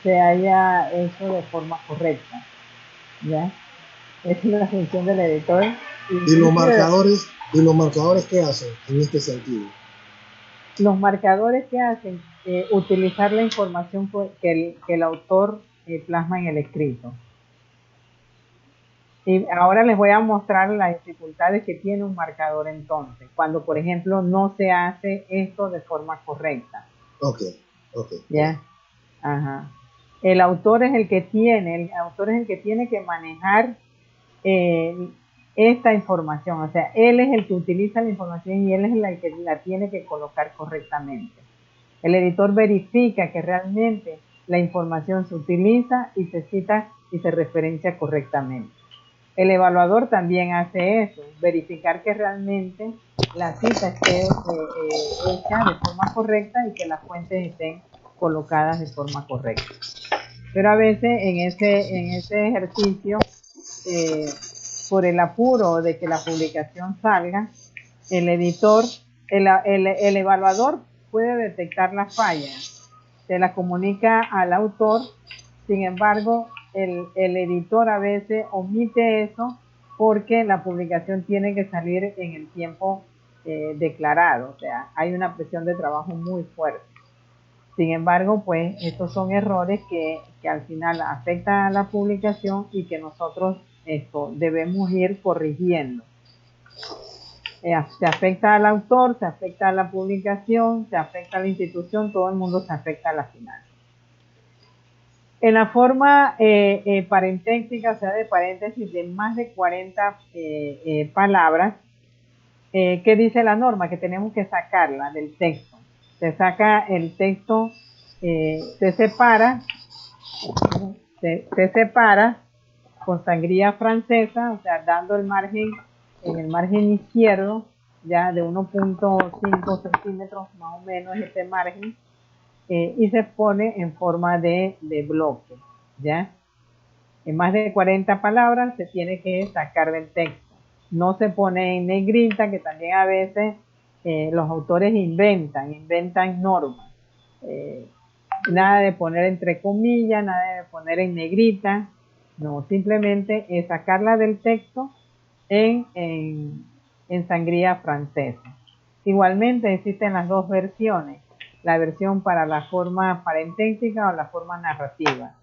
A: se haya hecho de forma correcta. ¿Ya? Esa es la función del editor.
B: ¿Y los marcadores qué hacen en este sentido?
A: Los marcadores que hacen utilizar la información que el autor plasma en el escrito. Y ahora les voy a mostrar las dificultades que tiene un marcador entonces, cuando por ejemplo no se hace esto de forma correcta.
B: Ok.
A: ¿Ya? Ajá. El autor es el que tiene que manejar esta información, o sea, él es el que utiliza la información y él es el que la tiene que colocar correctamente. El editor verifica que realmente la información se utiliza y se cita y se referencia correctamente. El evaluador también hace eso, verificar que realmente la cita esté hecha de forma correcta y que las fuentes estén colocadas de forma correcta. Pero a veces en ese ejercicio, por el apuro de que la publicación salga, el editor, el evaluador puede detectar las fallas, se la comunica al autor, sin embargo, el editor a veces omite eso porque la publicación tiene que salir en el tiempo declarado, o sea, hay una presión de trabajo muy fuerte. Sin embargo, pues estos son errores que al final afectan a la publicación y que nosotros debemos ir corrigiendo. Se afecta al autor, se afecta a la publicación, se afecta a la institución, todo el mundo se afecta a la final. En la forma parentética, o sea, de paréntesis de más de 40 palabras, ¿qué dice la norma? Que tenemos que sacarla del texto. Se saca el texto, se separa con sangría francesa, o sea, dando el margen, en el margen izquierdo, ya de 1.5 centímetros más o menos este margen, y se pone en forma de bloque, ¿ya? En más de 40 palabras se tiene que sacar del texto. No se pone en negrita, que también a veces los autores inventan normas. Nada de poner entre comillas, nada de poner en negrita. No, simplemente es sacarla del texto en sangría francesa. Igualmente existen las dos versiones, la versión para la forma parentética o la forma narrativa.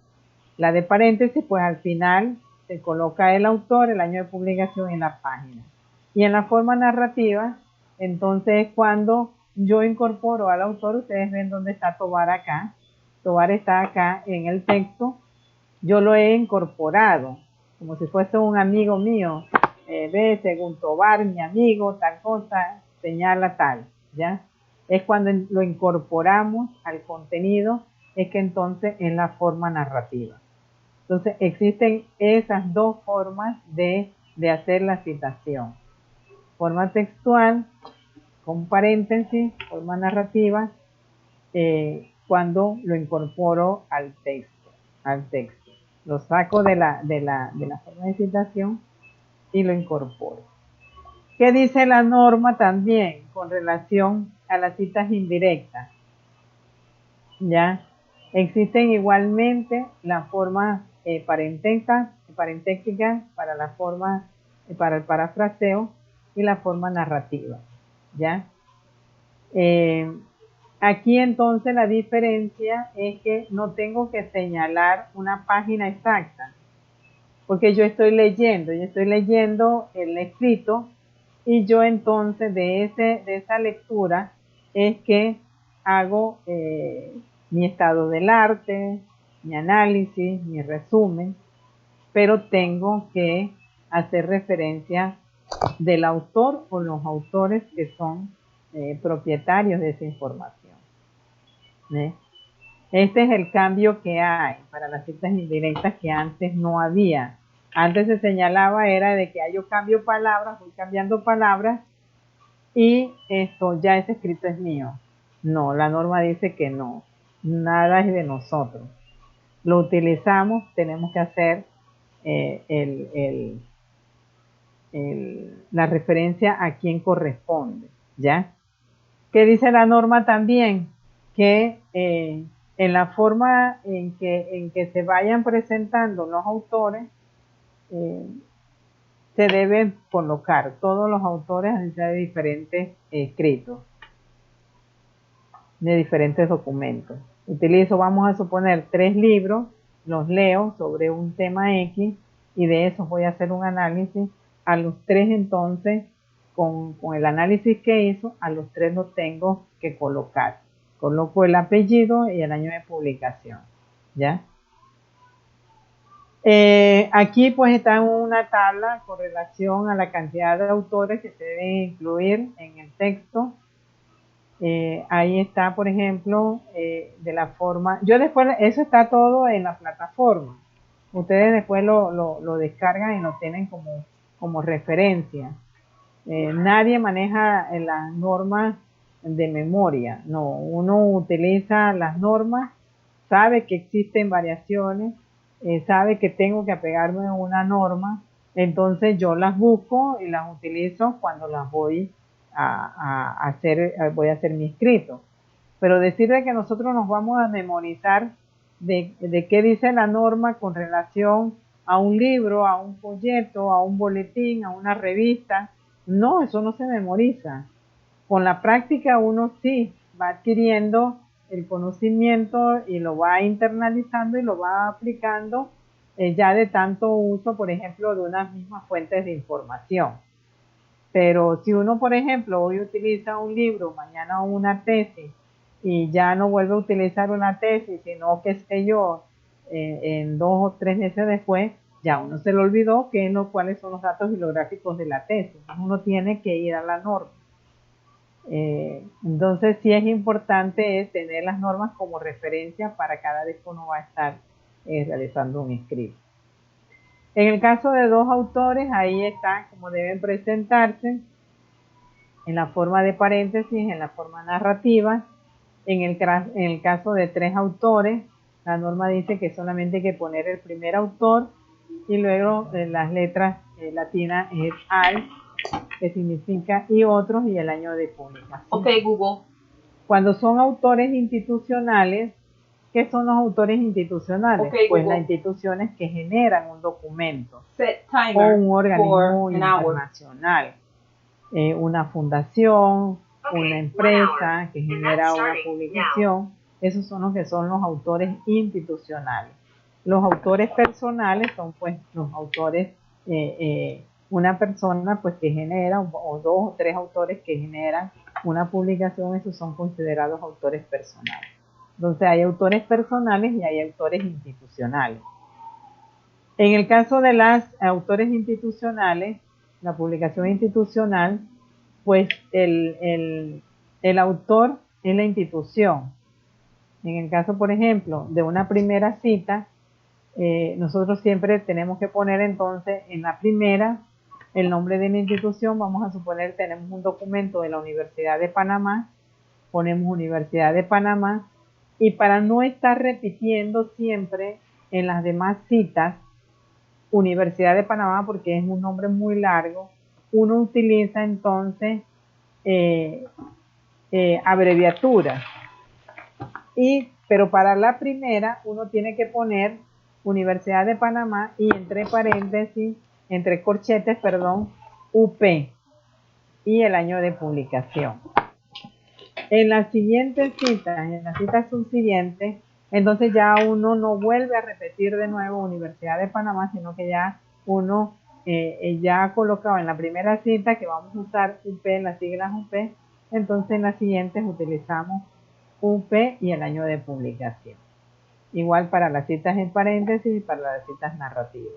A: La de paréntesis, pues al final se coloca el autor, el año de publicación en la página. Y en la forma narrativa, entonces cuando yo incorporo al autor, ustedes ven dónde está Tobar acá. Tobar está acá en el texto. Yo lo he incorporado, como si fuese un amigo mío. Ve, según Tobar, mi amigo, tal cosa, señala tal, ¿ya? Es cuando lo incorporamos al contenido, es que entonces es la forma narrativa. Entonces existen esas dos formas de hacer la citación. Forma textual, con paréntesis, forma narrativa, cuando lo incorporo al texto. Lo saco de la forma de citación y lo incorporo. ¿Qué dice la norma también con relación a las citas indirectas? ¿Ya? Existen igualmente las formas parentéticas para la forma, para el parafraseo y la forma narrativa. ¿Ya? Aquí entonces la diferencia es que no tengo que señalar una página exacta, porque yo estoy leyendo el escrito, y yo entonces de esa lectura es que hago mi estado del arte, mi análisis, mi resumen, pero tengo que hacer referencia del autor o los autores que son propietarios de esa información. ¿Eh? Este es el cambio que hay para las citas indirectas que antes no había. Antes se señalaba era de que yo cambio palabras, voy cambiando palabras y esto ya ese escrito es mío. No, la norma dice que no, nada es de nosotros. Lo utilizamos, tenemos que hacer la referencia a quien corresponde, ¿ya? ¿Qué dice la norma también? Que en la forma en que se vayan presentando los autores, se deben colocar todos los autores de diferentes escritos, de diferentes documentos. Utilizo, vamos a suponer, 3 libros, los leo sobre un tema X y de esos voy a hacer un análisis. A los 3 entonces, con el análisis que hizo, a los 3 los tengo que colocar. Coloco el apellido y el año de publicación, ¿ya? Aquí pues está una tabla con relación a la cantidad de autores que se deben incluir en el texto. Ahí está, por ejemplo, de la forma, yo después, eso está todo en la plataforma. Ustedes después lo descargan y lo tienen como referencia. Nadie maneja las normas de memoria, no, uno utiliza las normas, sabe que existen variaciones, sabe que tengo que apegarme a una norma, entonces yo las busco y las utilizo cuando las voy a hacer mi escrito. Pero decir de que nosotros nos vamos a memorizar de qué dice la norma con relación a un libro, a un folleto, a un boletín, a una revista, no, eso no se memoriza. Con la práctica uno sí va adquiriendo el conocimiento y lo va internalizando y lo va aplicando ya de tanto uso, por ejemplo, de unas mismas fuentes de información. Pero si uno, por ejemplo, hoy utiliza un libro, mañana una tesis, y ya no vuelve a utilizar una tesis, sino que sé yo, en 2 o 3 meses después, ya uno se le olvidó cuáles son los datos bibliográficos de la tesis. Uno tiene que ir a la norma. Entonces sí es importante tener las normas como referencia para cada vez que uno va a estar realizando un escrito. En el caso de 2 autores, ahí está cómo deben presentarse, en la forma de paréntesis, en la forma narrativa. En el caso de 3 autores, la norma dice que solamente hay que poner el primer autor y luego las letras latinas es al, que significa y otros, y el año de publicación.
E: Ok, Google.
A: Cuando son autores institucionales, ¿qué son los autores institucionales?
E: Okay,
A: pues
E: Google.
A: las instituciones que generan un documento
E: Set
A: o
E: timer
A: un organismo
E: for an hour.
A: internacional, una fundación, una empresa que genera una publicación. Esos son los que son los autores institucionales. Los autores personales son pues los autores, una persona pues que genera, o 2 o 3 autores que generan una publicación, esos son considerados autores personales. Entonces hay autores personales y hay autores institucionales. En el caso de los autores institucionales, la publicación institucional, pues el autor es la institución. En el caso, por ejemplo, de una primera cita, nosotros siempre tenemos que poner entonces en la primera el nombre de la institución. Vamos a suponer tenemos un documento de la Universidad de Panamá, ponemos Universidad de Panamá, y para no estar repitiendo siempre en las demás citas Universidad de Panamá, porque es un nombre muy largo, uno utiliza entonces abreviaturas. Pero para la primera uno tiene que poner Universidad de Panamá y entre paréntesis, entre corchetes, perdón, UP y el año de publicación. En las siguientes citas, en las citas subsiguientes, entonces ya uno no vuelve a repetir de nuevo Universidad de Panamá, sino que ya uno ya ha colocado en la primera cita que vamos a usar UP, las siglas UP, entonces en las siguientes utilizamos UP y el año de publicación. Igual para las citas en paréntesis y para las citas narrativas.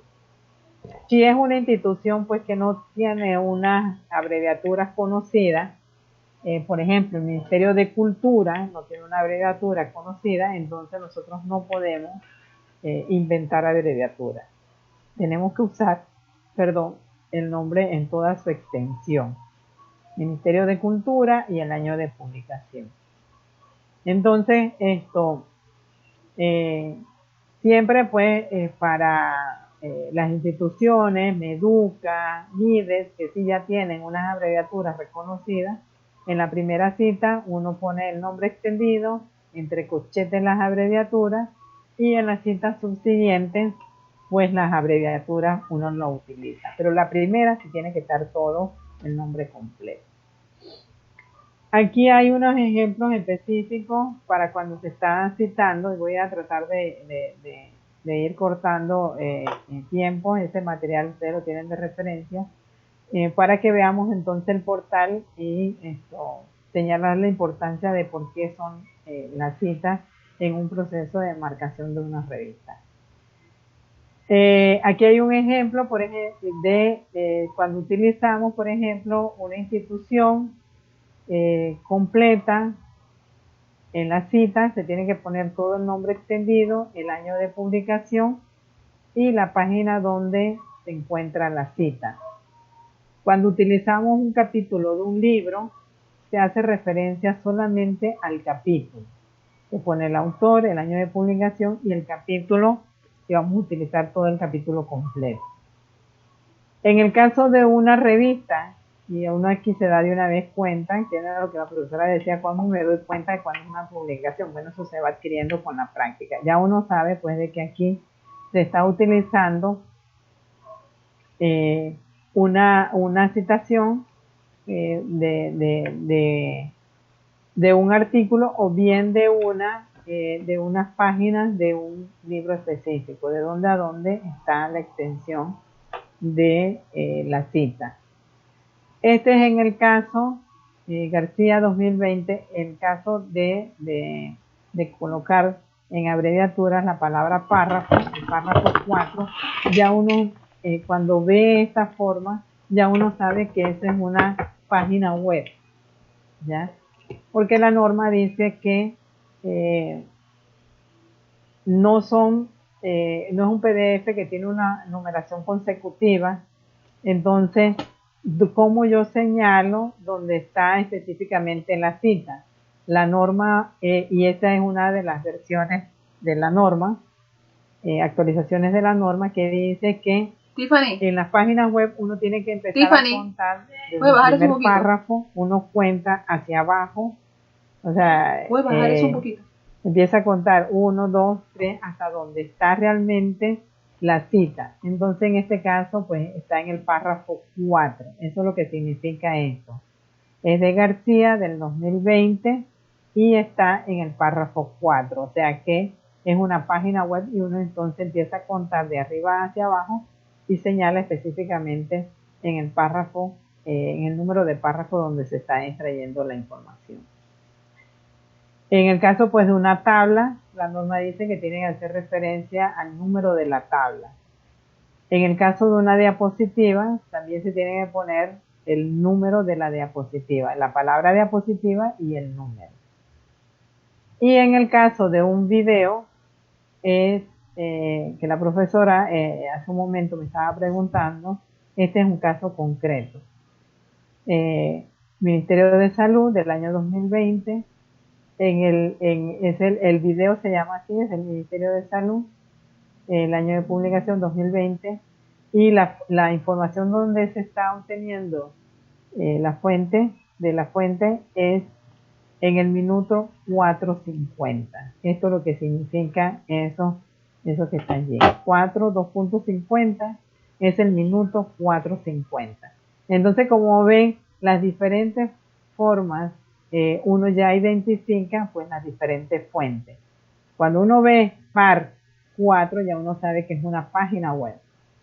A: Si es una institución pues que no tiene unas abreviaturas conocidas, por ejemplo, el Ministerio de Cultura no tiene una abreviatura conocida, entonces nosotros no podemos inventar abreviaturas. Tenemos que usar, el nombre en toda su extensión. Ministerio de Cultura y el año de publicación. Entonces, siempre pues para las instituciones, Meduca, Mides, que sí ya tienen unas abreviaturas reconocidas, en la primera cita uno pone el nombre extendido, entre corchetes las abreviaturas, y en las citas subsiguientes pues las abreviaturas uno no utiliza. Pero la primera sí tiene que estar todo el nombre completo. Aquí hay unos ejemplos específicos para cuando se está citando, y voy a tratar de ir cortando en tiempo. Ese material ustedes lo tienen de referencia, para que veamos entonces el portal y señalar la importancia de por qué son las citas en un proceso de marcación de una revista. Aquí hay un ejemplo, por ejemplo, de cuando utilizamos, por ejemplo, una institución completa. En la cita se tiene que poner todo el nombre extendido, el año de publicación y la página donde se encuentra la cita. Cuando utilizamos un capítulo de un libro, se hace referencia solamente al capítulo. Se pone el autor, el año de publicación y el capítulo, y vamos a utilizar todo el capítulo completo. En el caso de una revista, y uno aquí se da de una vez cuenta, que era lo que la profesora decía, cuando me doy cuenta de cuando es una publicación. Bueno, eso se va adquiriendo con la práctica. Ya uno sabe pues de que aquí se está utilizando una citación de un artículo o bien de unas páginas de un libro específico, de dónde a dónde está la extensión de la cita. Este es en el caso García 2020, el caso de colocar en abreviaturas la palabra párrafo, el párrafo 4. Ya uno cuando ve esta forma, ya uno sabe que esa es una página web, ¿ya? Porque la norma dice que no es un PDF que tiene una numeración consecutiva. Entonces, ¿cómo yo señalo dónde está específicamente la cita? La norma, y esta es una de las versiones de la norma, actualizaciones de la norma, que dice que
E: Tiffany,
A: en las páginas web uno tiene que empezar
E: Tiffany,
A: a contar desde
E: ¿puedes bajar
A: el
E: eso un
A: primer
E: poquito?
A: párrafo, uno cuenta hacia abajo, o sea,
E: ¿Puedes bajar eso un poquito?
A: empieza a contar 1, 2, 3, hasta donde está realmente la cita. Entonces, en este caso, pues está en el párrafo 4. Eso es lo que significa esto. Es de García del 2020 y está en el párrafo 4. O sea que es una página web y uno entonces empieza a contar de arriba hacia abajo y señala específicamente en el párrafo, en el número de párrafo donde se está extrayendo la información. En el caso pues de una tabla, la norma dice que tiene que hacer referencia al número de la tabla. En el caso de una diapositiva, también se tiene que poner el número de la diapositiva, la palabra diapositiva y el número. Y en el caso de un video, es que la profesora hace un momento me estaba preguntando, este es un caso concreto. Ministerio de Salud del año 2020, el video se llama así, es el Ministerio de Salud, el año de publicación 2020, y la información donde se está obteniendo la fuente es en el minuto 4:50. Esto es lo que significa eso que está allí. 2.50 es el minuto 4:50. Entonces, como ven, las diferentes formas, uno ya identifica pues las diferentes fuentes. Cuando uno ve par 4, ya uno sabe que es una página web.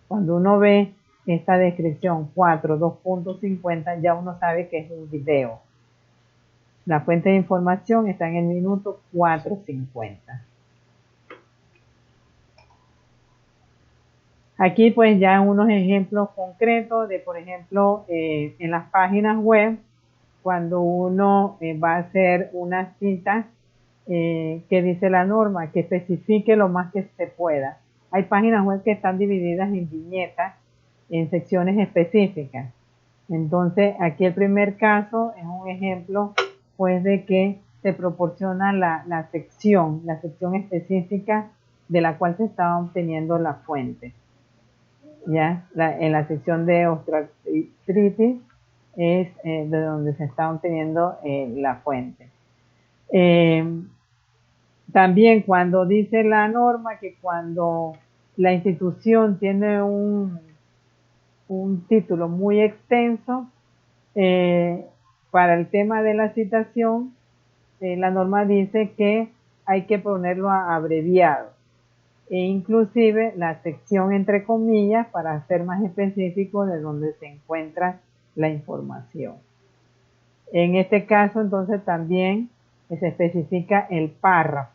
A: Cuando uno ve esta descripción 2.50, ya uno sabe que es un video. La fuente de información está en el minuto 4:50. Aquí pues ya unos ejemplos concretos de, por ejemplo, en las páginas web, cuando uno va a hacer una cita, que dice la norma, que especifique lo más que se pueda. Hay páginas web que están divididas en viñetas, en secciones específicas. Entonces, aquí el primer caso es un ejemplo, pues, de que se proporciona la sección específica de la cual se está obteniendo la fuente. ¿Ya? En la sección de osteoartritis es de donde se está obteniendo la fuente. También cuando dice la norma que cuando la institución tiene un título muy extenso, para el tema de la citación, la norma dice que hay que ponerlo abreviado e inclusive la sección entre comillas para ser más específico de donde se encuentra la información. En este caso, entonces, también se especifica el párrafo.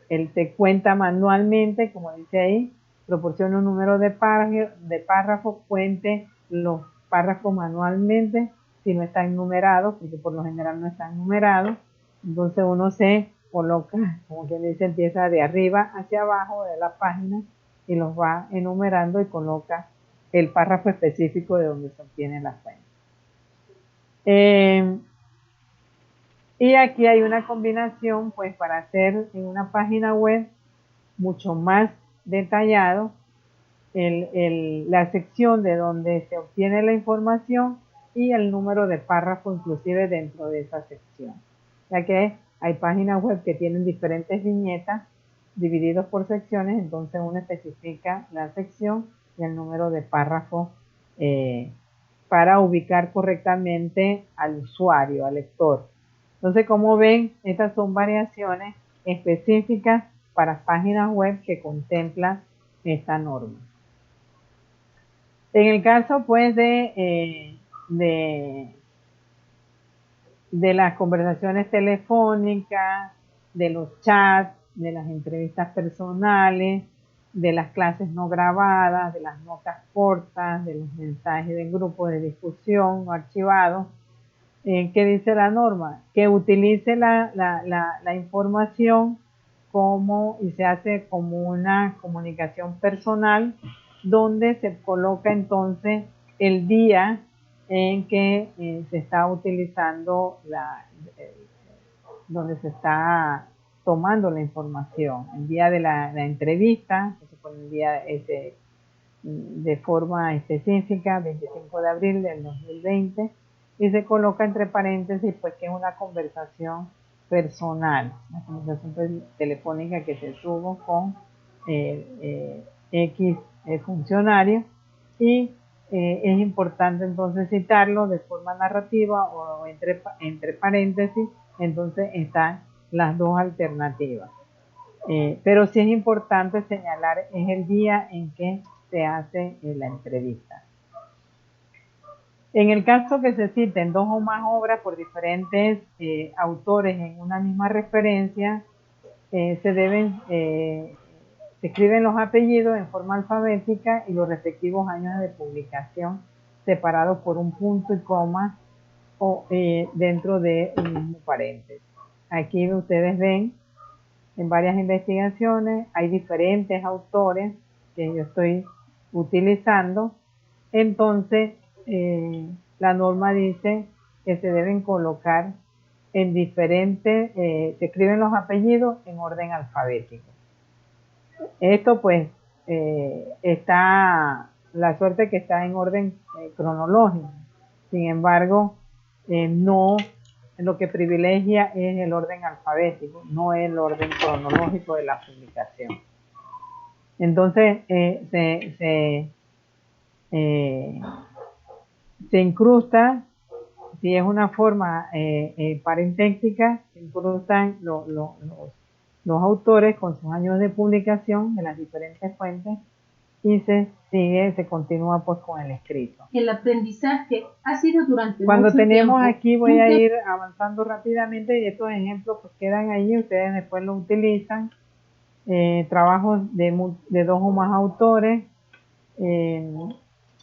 A: Él te cuenta manualmente, como dice ahí, proporciona un número de párrafos, cuente los párrafos manualmente, si no están numerados, porque por lo general no están numerados. Entonces uno se coloca, como quien dice, empieza de arriba hacia abajo de la página y los va enumerando y coloca el párrafo específico de donde se obtiene la fuente. Y aquí hay una combinación, pues, para hacer en una página web mucho más detallado la sección de donde se obtiene la información y el número de párrafo inclusive dentro de esa sección, ya que hay páginas web que tienen diferentes viñetas divididos por secciones. Entonces uno especifica la sección y el número de párrafo para ubicar correctamente al usuario, al lector. Entonces, como ven, estas son variaciones específicas para páginas web que contemplan esta norma. En el caso, pues, de las conversaciones telefónicas, de los chats, de las entrevistas personales, de las clases no grabadas, de las notas cortas, de los mensajes de grupo de discusión o archivados, ¿qué dice la norma? Que utilice la información y se hace como una comunicación personal, donde se coloca entonces el día en que se está utilizando donde se está tomando la información. El día de la entrevista, se pone el día de forma específica, 25 de abril del 2020, y se coloca entre paréntesis, pues, que es una conversación personal, una conversación telefónica que se tuvo con X funcionario, y es importante entonces citarlo de forma narrativa o entre paréntesis. Entonces están las dos alternativas, pero sí es importante señalar es el día en que se hace la entrevista. En el caso que se citen dos o más obras por diferentes autores en una misma referencia, se escriben los apellidos en forma alfabética y los respectivos años de publicación separados por un punto y coma o dentro de un mismo paréntesis. Aquí ustedes ven en varias investigaciones, hay diferentes autores que yo estoy utilizando. Entonces, la norma dice que se deben colocar en diferentes, se escriben los apellidos en orden alfabético. Esto, pues, la suerte que está en orden cronológico. Sin embargo, no, lo que privilegia es el orden alfabético, no el orden cronológico de la publicación. Entonces, se incrusta, si es una forma parentética, se incrustan los autores con sus años de publicación de las diferentes fuentes y se continúa pues con el escrito.
F: El aprendizaje ha sido durante
A: Cuando
F: mucho
A: tenemos
F: tiempo
A: aquí, voy a ir avanzando rápidamente y estos ejemplos pues quedan ahí, ustedes después lo utilizan. Trabajos de dos o más autores,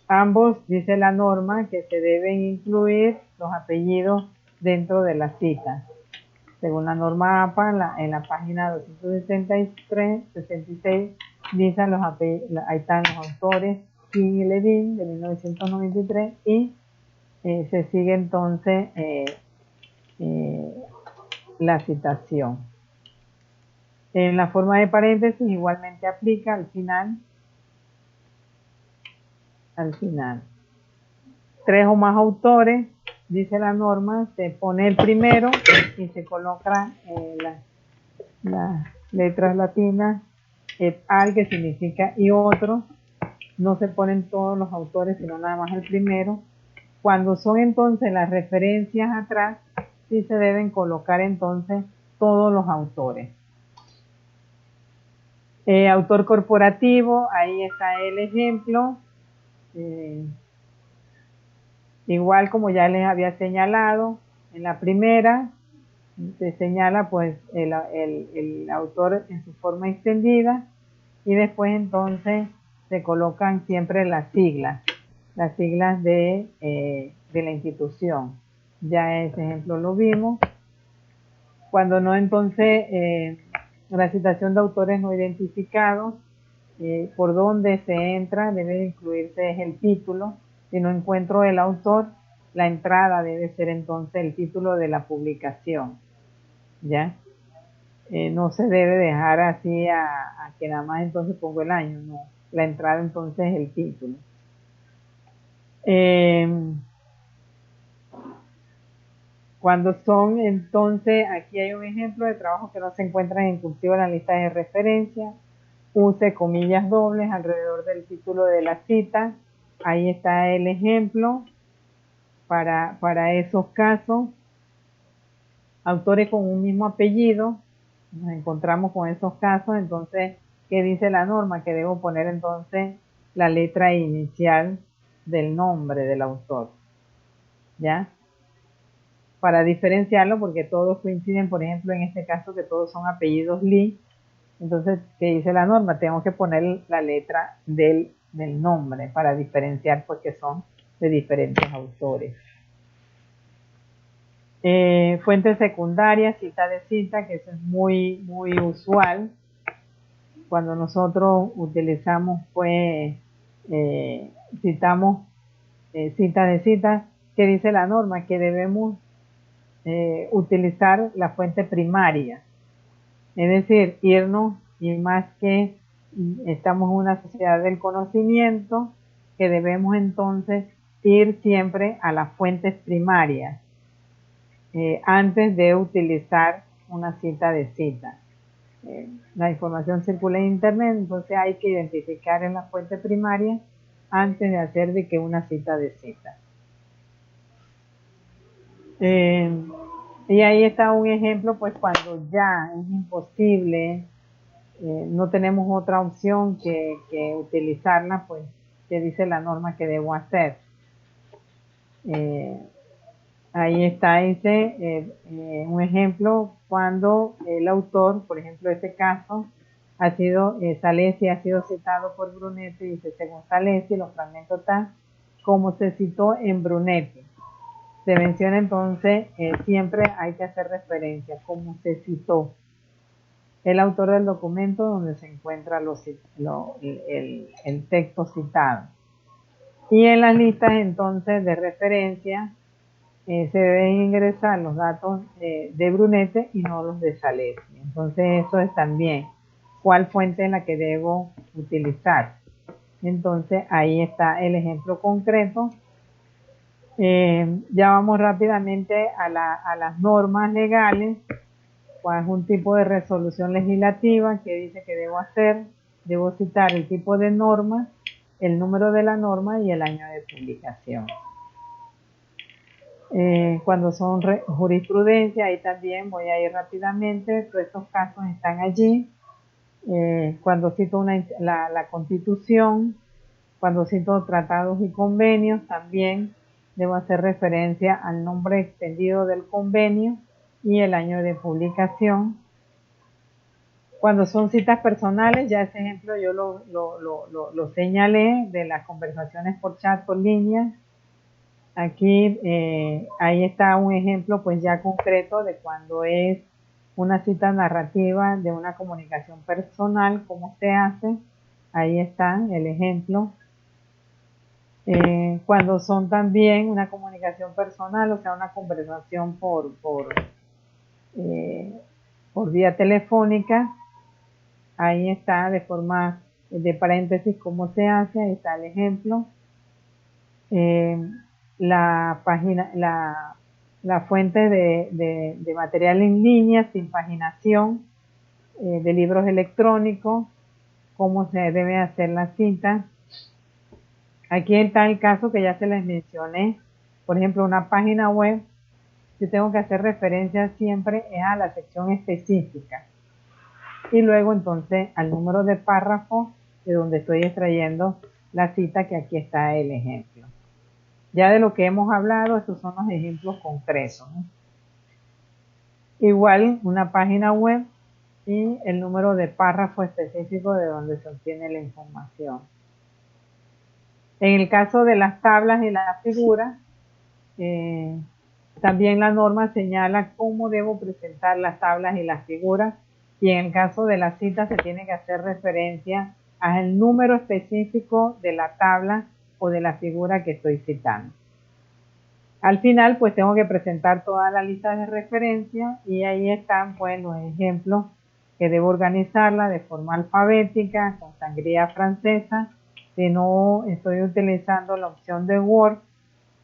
A: ambos, dice la norma, que se deben incluir los apellidos dentro de la cita. Según la norma APA, en la página 263, 66, dicen ahí están los autores, King y Levin, de 1993, y se sigue entonces la citación. En la forma de paréntesis igualmente aplica al final. Tres o más autores, dice la norma, se pone el primero y se coloca las letras latinas et al, que significa y otro. No se ponen todos los autores, sino nada más el primero. Cuando son entonces las referencias atrás, sí se deben colocar entonces todos los autores. Autor corporativo, ahí está el ejemplo. Igual como ya les había señalado, en la primera se señala pues el autor en su forma extendida y después entonces se colocan siempre las siglas de la institución. Ya ese ejemplo lo vimos. Cuando no, entonces la citación de autores no identificados, por donde se entra debe incluirse el título. Si no encuentro el autor, la entrada debe ser entonces el título de la publicación. ¿Ya? No se debe dejar así a que nada más entonces pongo el año, no. La entrada entonces es el título. Cuando son entonces, aquí hay un ejemplo de trabajos que no se encuentran en cursiva en la lista de referencia. Use comillas dobles alrededor del título de la cita. Ahí está el ejemplo para esos casos. Autores con un mismo apellido, nos encontramos con esos casos. Entonces, ¿qué dice la norma? Que debo poner entonces la letra inicial del nombre del autor, ¿ya? Para diferenciarlo, porque todos coinciden, por ejemplo, en este caso que todos son apellidos Lee. Entonces, ¿qué dice la norma? Tengo que poner la letra del nombre para diferenciar, porque son de diferentes autores. Fuentes secundarias, cita de cita, que eso es muy, muy usual. Cuando nosotros utilizamos, pues, citamos cita de cita, ¿qué dice la norma? Que debemos utilizar la fuente primaria. Es decir, irnos, y más que estamos en una sociedad del conocimiento, que debemos entonces ir siempre a las fuentes primarias antes de utilizar una cita de cita. La información circula en internet, entonces hay que identificar en la fuente primaria antes de hacer de que una cita de cita. Y ahí está un ejemplo, pues cuando ya es imposible, no tenemos otra opción que utilizarla, pues que dice la norma que debo hacer. Ahí está un ejemplo cuando el autor, por ejemplo, este caso, ha sido Salesi, ha sido citado por Brunetti, dice según Salesi, los fragmentos están como se citó en Brunetti. Se menciona entonces, siempre hay que hacer referencia, como se citó el autor del documento donde se encuentra el texto citado. Y en las listas entonces de referencia se deben ingresar los datos de Brunetti y no los de Salesi. Entonces eso es también cuál fuente es la que debo utilizar. Entonces ahí está el ejemplo concreto. Ya vamos rápidamente a las normas legales. ¿Cuál es un tipo de resolución legislativa que dice que debo hacer? Debo citar el tipo de norma, el número de la norma y el año de publicación. Cuando son jurisprudencia, ahí también voy a ir rápidamente, todos estos casos están allí. Cuando cito la Constitución, cuando cito tratados y convenios, también debo hacer referencia al nombre extendido del convenio y el año de publicación. Cuando son citas personales, ya ese ejemplo yo lo señalé de las conversaciones por chat, por línea. Aquí, ahí está un ejemplo pues ya concreto de cuando es una cita narrativa de una comunicación personal, cómo se hace. Ahí está el ejemplo. Cuando son también una comunicación personal, o sea, una conversación por vía telefónica, ahí está de forma de paréntesis cómo se hace, ahí está el ejemplo. La página, la fuente de material en línea sin paginación, de libros electrónicos, cómo se debe hacer la cita. Aquí está el caso que ya se les mencioné, por ejemplo, una página web. Yo tengo que hacer referencia siempre a la sección específica y luego entonces al número de párrafo de donde estoy extrayendo la cita, que aquí está el ejemplo. Ya de lo que hemos hablado, estos son los ejemplos concretos, ¿no? Igual una página web y el número de párrafo específico de donde se obtiene la información. En el caso de las tablas y las figuras, también la norma señala cómo debo presentar las tablas y las figuras, y en el caso de la cita se tiene que hacer referencia al número específico de la tabla o de la figura que estoy citando. Al final pues tengo que presentar toda la lista de referencia y ahí están pues los ejemplos que debo organizarla de forma alfabética con sangría francesa. Si no estoy utilizando la opción de Word,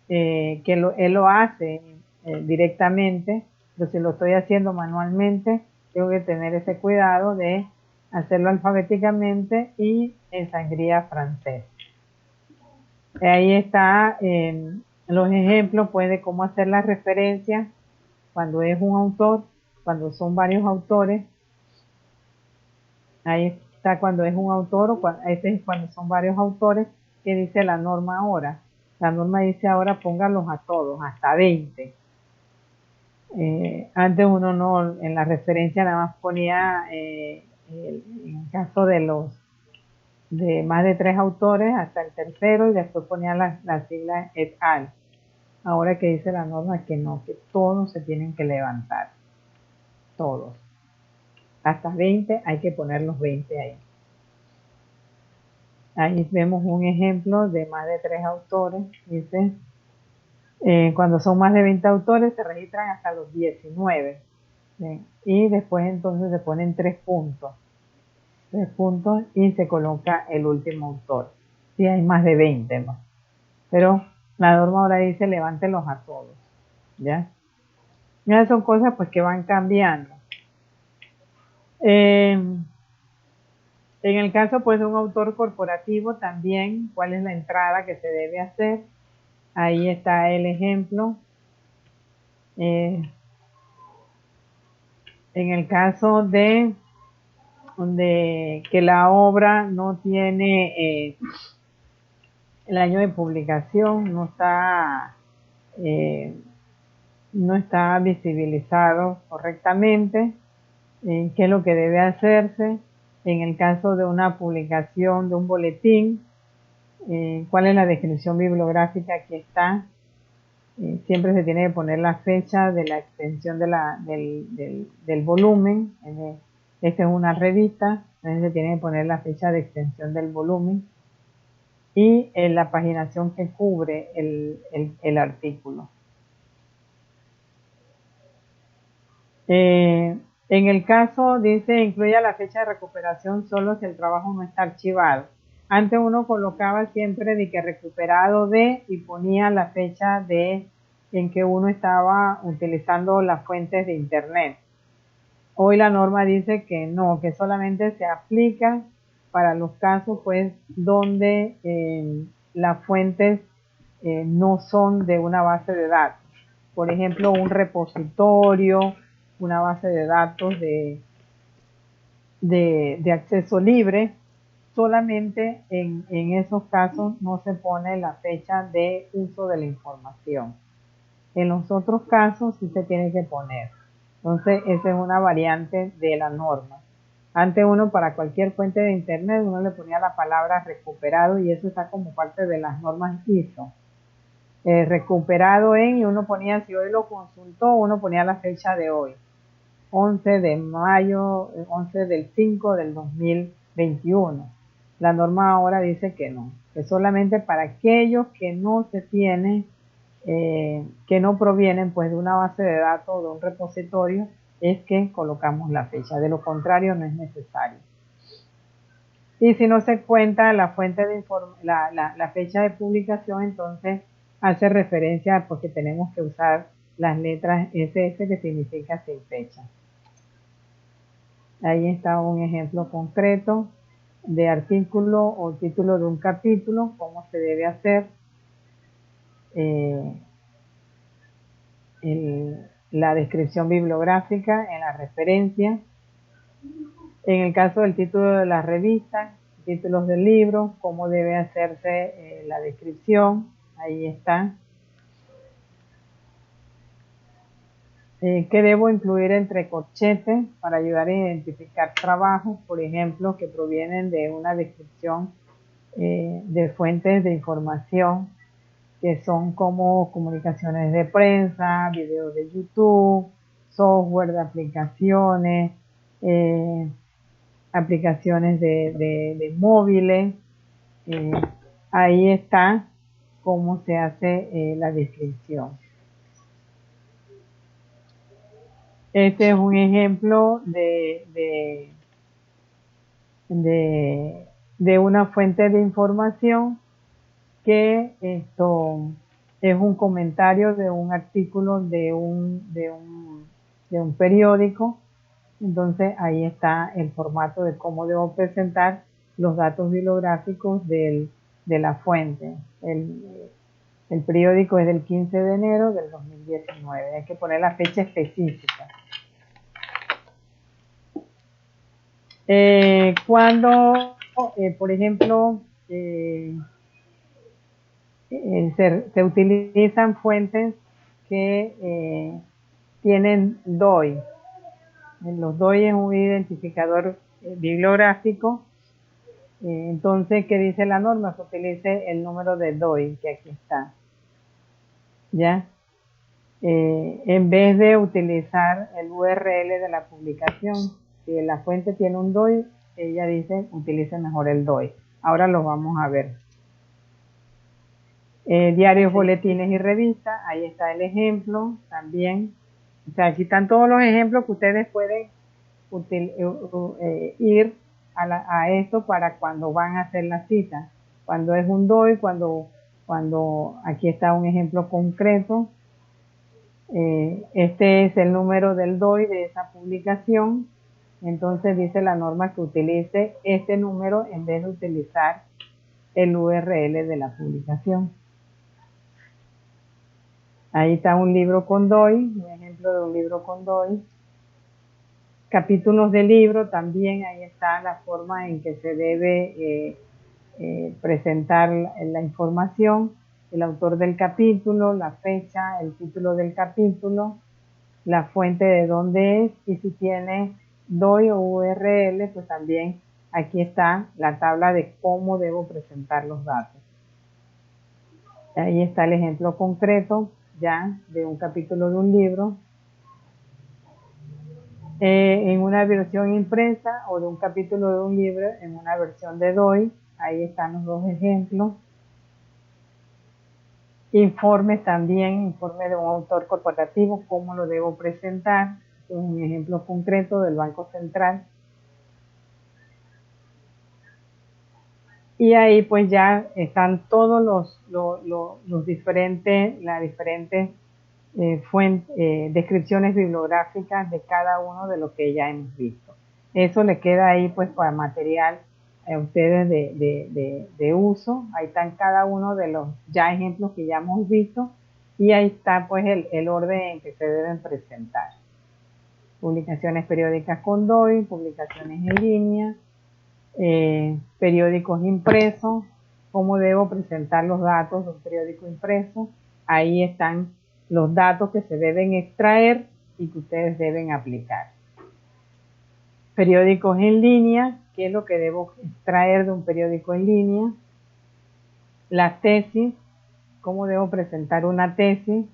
A: que él lo hace directamente, pero si lo estoy haciendo manualmente, tengo que tener ese cuidado de hacerlo alfabéticamente y en sangría francesa. Ahí está los ejemplos pues, de cómo hacer las referencias cuando es un autor, cuando son varios autores. Ahí está cuando es un autor, o este es cuando son varios autores, que dice la norma ahora. La norma dice ahora póngalos a todos, hasta 20. Antes uno no, en la referencia nada más ponía, en el caso de más de 3 autores, hasta el tercero, y después ponía la sigla et al. Ahora que dice la norma que no, que todos se tienen que levantar. Todos. Hasta 20 hay que poner los 20 ahí. Ahí vemos un ejemplo de más de 3 autores. Dice, cuando son más de 20 autores se registran hasta los 19. ¿sí? Y después entonces se ponen 3 puntos. 3 puntos y se coloca el último autor. Si hay más de 20, ¿no? Pero la norma ahora dice levántelos a todos. ¿Ya? Y esas son cosas pues que van cambiando. En el caso pues de un autor corporativo también, ¿cuál es la entrada que se debe hacer? Ahí está el ejemplo. En el caso de que la obra no tiene el año de publicación, no está visibilizado correctamente, qué es lo que debe hacerse. En el caso de una publicación de un boletín, cuál es la descripción bibliográfica que está. Siempre se tiene que poner la fecha de la extensión del volumen. Esta es una revista, entonces se tiene que poner la fecha de extensión del volumen y la paginación que cubre el artículo. En el caso, dice, incluya la fecha de recuperación solo si el trabajo no está archivado. Antes uno colocaba siempre de que recuperado de y ponía la fecha de en que uno estaba utilizando las fuentes de internet. Hoy la norma dice que no, que solamente se aplica para los casos pues donde las fuentes no son de una base de datos. Por ejemplo, un repositorio, una base de datos de acceso libre. Solamente en esos casos no se pone la fecha de uso de la información. En los otros casos sí se tiene que poner. Entonces, esa es una variante de la norma. Antes uno para cualquier fuente de internet uno le ponía la palabra recuperado y eso está como parte de las normas ISO. Recuperado y uno ponía, si hoy lo consultó, uno ponía la fecha de hoy. 11 de mayo, 11 del 5 del 2021. La norma ahora dice que no, que solamente para aquellos que no se tienen, que no provienen pues de una base de datos o de un repositorio, es que colocamos la fecha. De lo contrario no es necesario. Y si no se cuenta la fuente de la fecha de publicación, entonces hace referencia porque tenemos que usar las letras SS que significa sin fecha. Ahí está un ejemplo concreto de artículo o título de un capítulo, cómo se debe hacer la descripción bibliográfica en la referencia. En el caso del título de la revista, títulos del libro, cómo debe hacerse la descripción, ahí está. ¿Qué debo incluir entre corchetes para ayudar a identificar trabajos, por ejemplo, que provienen de una descripción de fuentes de información que son como comunicaciones de prensa, videos de YouTube, software de aplicaciones, aplicaciones de móviles? Ahí está cómo se hace la descripción. Este es un ejemplo de una fuente de información que esto es un comentario de un artículo de un periódico. Entonces ahí está el formato de cómo debo presentar los datos bibliográficos de la fuente. El periódico es del 15 de enero del 2019. Hay que poner la fecha específica. Cuando, por ejemplo, se utilizan fuentes que tienen DOI. Los DOI es un identificador bibliográfico. Entonces, ¿qué dice la norma? Que utilice el número de DOI, que aquí está. ¿Ya? En vez de utilizar el URL de la publicación, si la fuente tiene un DOI, ella dice utilice mejor el DOI. Ahora lo vamos a ver. Diarios, boletines y revistas, ahí está el ejemplo también. O sea, aquí están todos los ejemplos que ustedes pueden ir a esto para cuando van a hacer la cita. Cuando es un DOI, cuando aquí está un ejemplo concreto. Este es el número del DOI de esa publicación. Entonces dice la norma que utilice este número en vez de utilizar el URL de la publicación. Ahí está un libro con DOI, un ejemplo de un libro con DOI. Capítulos de libro, también ahí está la forma en que se debe presentar la información, el autor del capítulo, la fecha, el título del capítulo, la fuente de dónde es, y si tiene DOI o URL, pues también aquí está la tabla de cómo debo presentar los datos. Ahí está el ejemplo concreto ya de un capítulo de un libro. En una versión impresa o de un capítulo de un libro en una versión de DOI, ahí están los dos ejemplos. Informes también, informe de un autor corporativo, cómo lo debo presentar. Es un ejemplo concreto del Banco Central. Y ahí pues ya están todos los diferentes, las diferentes descripciones bibliográficas de cada uno de lo que ya hemos visto. Eso le queda ahí pues para material a ustedes de uso. Ahí están cada uno de los ya ejemplos que ya hemos visto y ahí está pues el orden en que se deben presentar. Publicaciones periódicas con DOI, publicaciones en línea, periódicos impresos, cómo debo presentar los datos de un periódico impreso. Ahí están los datos que se deben extraer y que ustedes deben aplicar. Periódicos en línea, qué es lo que debo extraer de un periódico en línea. La tesis, cómo debo presentar una tesis,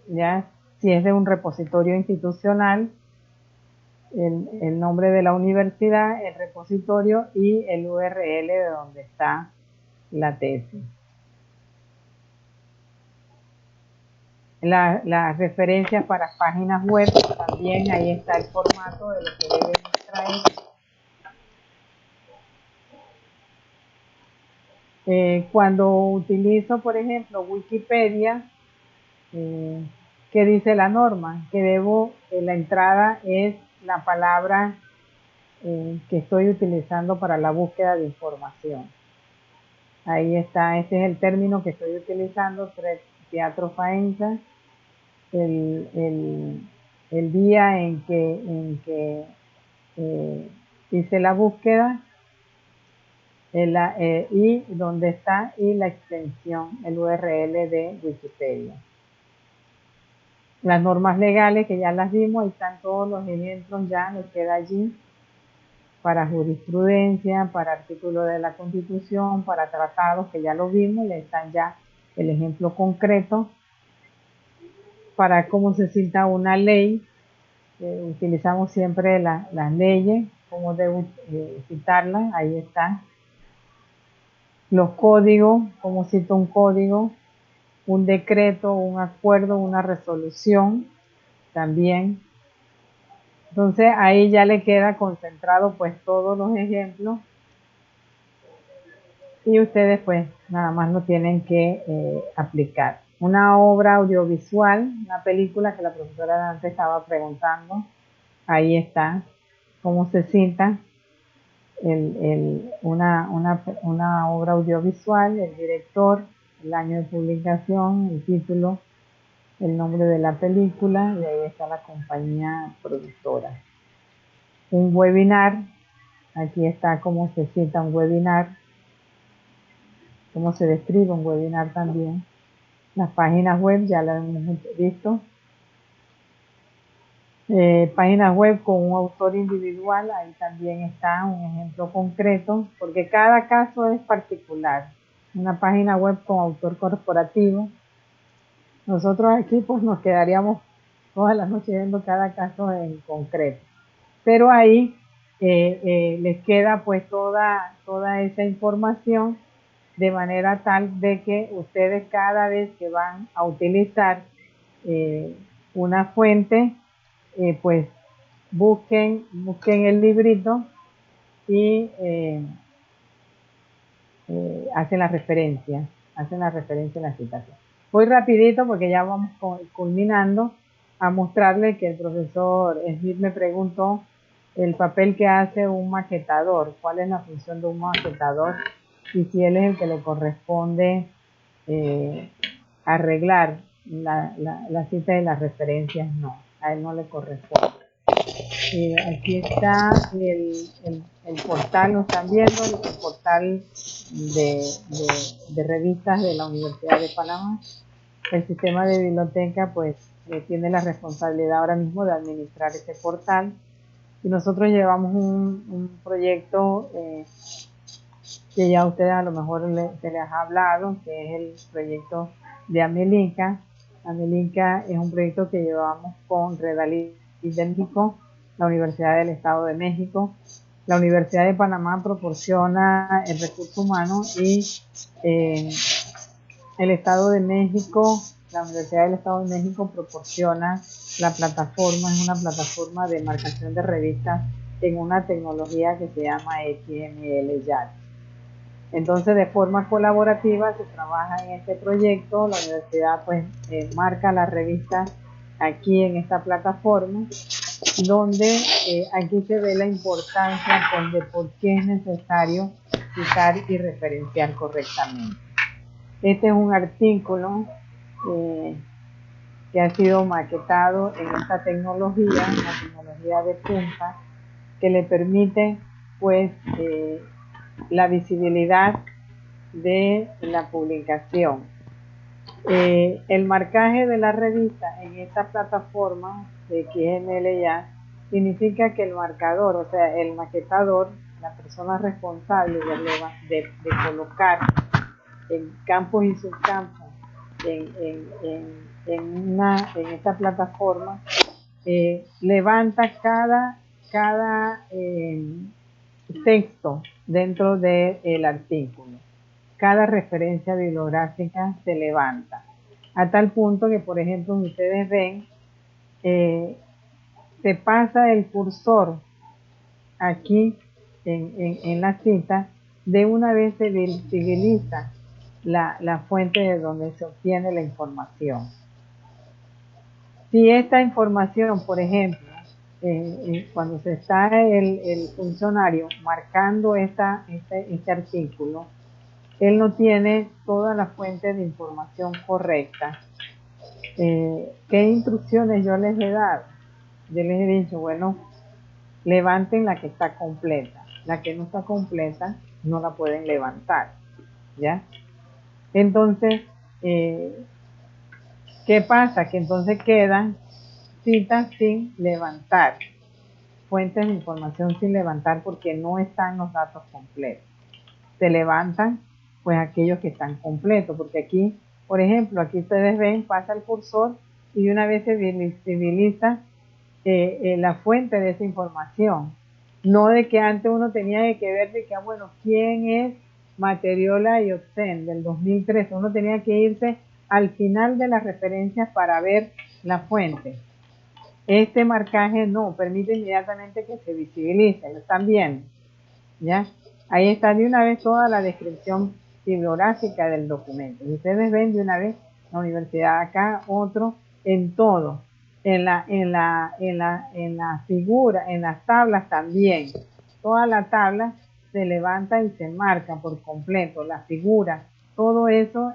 A: ya si es de un repositorio institucional, el nombre de la universidad, el repositorio y el URL de donde está la tesis. Las referencias para páginas web, también ahí está el formato de lo que deben extraer. Cuando utilizo, por ejemplo, Wikipedia, ¿qué dice la norma? Que la entrada es la palabra que estoy utilizando para la búsqueda de información. Ahí está, este es el término que estoy utilizando, Teatro Faenza, el día en que hice la búsqueda, y donde está y la extensión, el URL de Wikipedia. Las normas legales que ya las vimos, ahí están todos los ejemplos, ya les queda allí para jurisprudencia, para artículos de la Constitución, para tratados que ya lo vimos, y ahí están ya el ejemplo concreto para cómo se cita una ley. Utilizamos siempre las leyes, cómo debo citarlas, ahí está. Los códigos, cómo cito un código, un decreto, un acuerdo, una resolución, también. Entonces ahí ya le queda concentrado pues todos los ejemplos y ustedes pues nada más lo tienen que aplicar. Una obra audiovisual, una película que la profesora antes estaba preguntando, ahí está, cómo se cita una obra audiovisual, el director, el año de publicación, el título, el nombre de la película y ahí está la compañía productora. Un webinar, aquí está cómo se cita un webinar, cómo se describe un webinar también. Las páginas web ya las hemos visto. Páginas web con un autor individual, ahí también está un ejemplo concreto, porque cada caso es particular. Una página web con autor corporativo. Nosotros aquí pues nos quedaríamos todas las noches viendo cada caso en concreto. Pero ahí les queda pues toda esa información de manera tal de que ustedes cada vez que van a utilizar una fuente, pues busquen el librito y hacen la referencia en la citación. Voy rapidito porque ya vamos culminando a mostrarle que el profesor Smith me preguntó el papel que hace un maquetador, cuál es la función de un maquetador y si él es el que le corresponde arreglar la cita y las referencias. No, a él no le corresponde. Aquí está el portal, lo están viendo, el portal de revistas de la Universidad de Panamá. El sistema de biblioteca pues tiene la responsabilidad ahora mismo de administrar ese portal y nosotros llevamos un proyecto que ya a ustedes a lo mejor se les ha hablado, que es el proyecto de Amelinka. Amelinka es un proyecto que llevamos con Redalí de México, la Universidad del Estado de México. La Universidad de Panamá proporciona el recurso humano y el Estado de México, la Universidad del Estado de México proporciona la plataforma, es una plataforma de marcación de revistas en una tecnología que se llama XML-YAT. Entonces, de forma colaborativa se trabaja en este proyecto. La universidad pues marca la revista aquí en esta plataforma, donde aquí se ve la importancia pues, de por qué es necesario citar y referenciar correctamente. Este es un artículo que ha sido maquetado en esta tecnología, una tecnología de punta, que le permite pues la visibilidad de la publicación. El marcaje de la revista en esta plataforma de XML ya significa que el marcador, o sea, el maquetador, la persona responsable de colocar en campos y subcampos en esta plataforma, levanta cada texto dentro del artículo. Cada referencia bibliográfica se levanta, a tal punto que, por ejemplo, ustedes ven, se pasa el cursor aquí en la cita, de una vez se visibiliza la fuente de donde se obtiene la información. Si esta información, por ejemplo, cuando se está el funcionario marcando este artículo, él no tiene toda la fuente de información correcta, ¿qué instrucciones yo les he dado? Yo les he dicho, bueno, levanten la que está completa. La que no está completa no la pueden levantar, ¿ya? Entonces, ¿qué pasa? Que entonces quedan citas sin levantar, fuentes de información sin levantar porque no están los datos completos. Se levantan pues aquellos que están completos, porque aquí, por ejemplo, aquí ustedes ven, pasa el cursor y de una vez se visibiliza la fuente de esa información. No de que antes uno tenía que ver de que, bueno, ¿quién es Materiola y Otzen del 2013? Uno tenía que irse al final de las referencias para ver la fuente. Este marcaje no, permite inmediatamente que se visibilice, lo están viendo, ¿ya? Ahí está de una vez toda la descripción bibliográfica del documento. Y ustedes ven de una vez la universidad acá, otro, en todo. En la figura, en las tablas también. Toda la tabla se levanta y se marca por completo. La figura, todo eso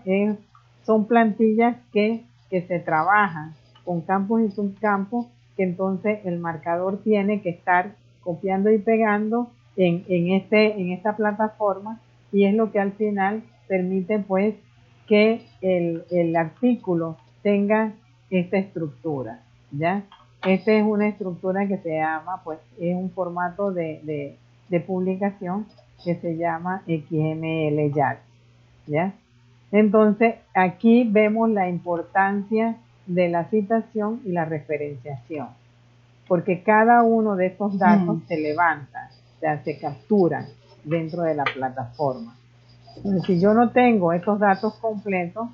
A: son plantillas que se trabajan con campos y subcampos, que entonces el marcador tiene que estar copiando y pegando en esta plataforma, y es lo que al final permite pues que el artículo tenga esta estructura, ¿ya? Esta es una estructura que se llama, pues es un formato de publicación que se llama XML ¿ya? Entonces aquí vemos la importancia de la citación y la referenciación, porque cada uno de estos datos se levanta, o sea, se capturan dentro de la plataforma. Entonces, si yo no tengo estos datos completos,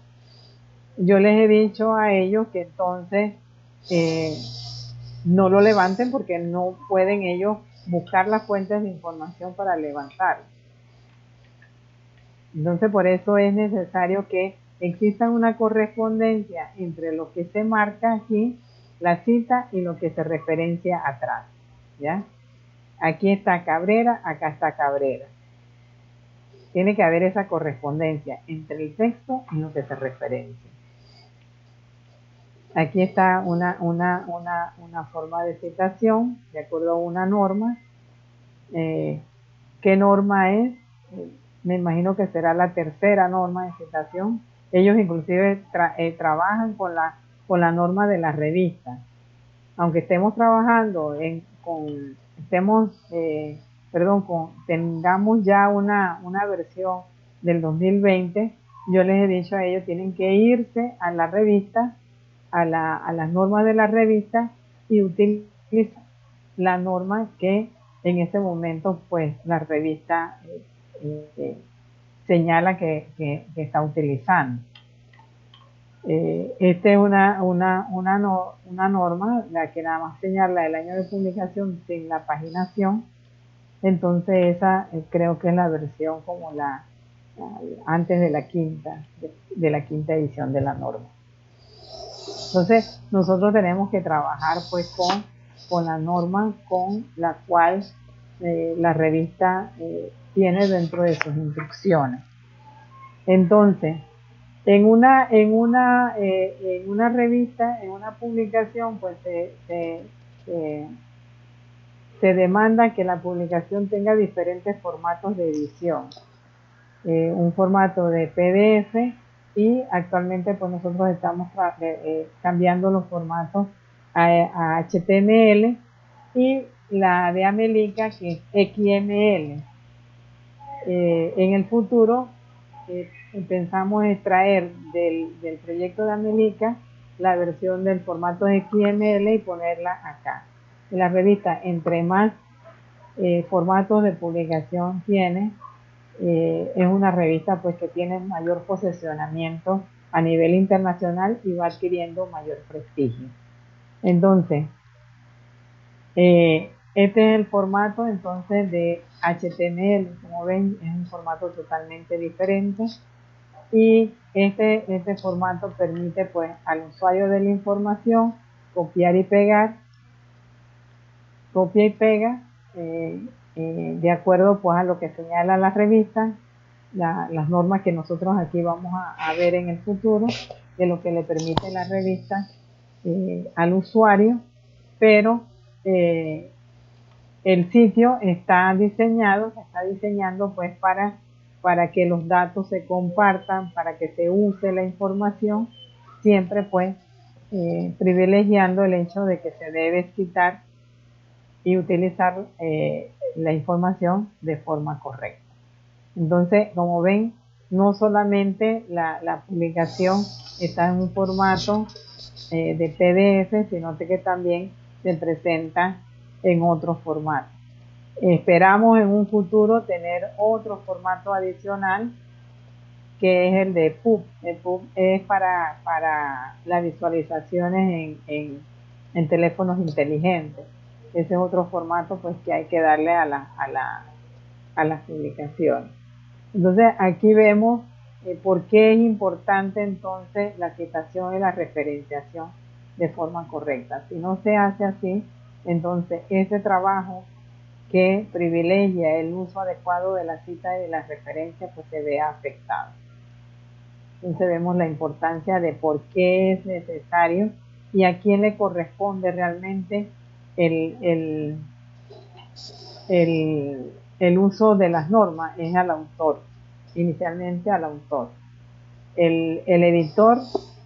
A: yo les he dicho a ellos que entonces no lo levanten, porque no pueden ellos buscar las fuentes de información para levantarlo. Entonces, por eso es necesario que exista una correspondencia entre lo que se marca aquí, la cita, y lo que se referencia atrás, ¿ya? Aquí está Cabrera, acá está Cabrera. Tiene que haber esa correspondencia entre el texto y lo que se referencia. Aquí está una forma de citación de acuerdo a una norma. ¿Qué norma es? Me imagino que será la tercera norma de citación. Ellos inclusive trabajan con la norma de la revista. Aunque estemos trabajando tengamos ya una versión del 2020, yo les he dicho a ellos, tienen que irse a la revista, a las normas de la revista, y utilizar la norma que en ese momento pues la revista señala que está utilizando. Esta es una norma, la que nada más señala el año de publicación sin la paginación. Entonces esa creo que es la versión como la antes de la quinta edición de la norma. Entonces, nosotros tenemos que trabajar pues con la norma con la cual la revista tiene dentro de sus instrucciones. Entonces, en una revista, en una publicación, pues se demanda que la publicación tenga diferentes formatos de edición. Un formato de PDF, y actualmente pues nosotros estamos cambiando los formatos a HTML, y la de Amelica, que es XML. En el futuro pensamos extraer del proyecto de Amelica la versión del formato de XML y ponerla acá. La revista, entre más formatos de publicación tiene, es una revista pues que tiene mayor posicionamiento a nivel internacional y va adquiriendo mayor prestigio. Entonces, este es el formato entonces de HTML. Como ven, es un formato totalmente diferente, y este formato permite pues al usuario de la información copiar y pegar, copia y pega de acuerdo pues a lo que señala la revista, las normas que nosotros aquí vamos a ver en el futuro, de lo que le permite la revista al usuario, pero el sitio se está diseñando pues para que los datos se compartan, para que se use la información, siempre pues privilegiando el hecho de que se debe citar y utilizar la información de forma correcta. Entonces, como ven, no solamente la publicación está en un formato de PDF, sino que también se presenta en otros formatos. Esperamos en un futuro tener otro formato adicional, que es el de PUB. El PUB es para las visualizaciones en teléfonos inteligentes. Ese es otro formato pues que hay que darle a las publicaciones. Entonces aquí vemos por qué es importante entonces la citación y la referenciación de forma correcta. Si no se hace así, entonces ese trabajo que privilegia el uso adecuado de la cita y de la referencia pues se ve afectado. Entonces vemos la importancia de por qué es necesario y a quién le corresponde realmente el uso de las normas. Es al autor, inicialmente al autor. El editor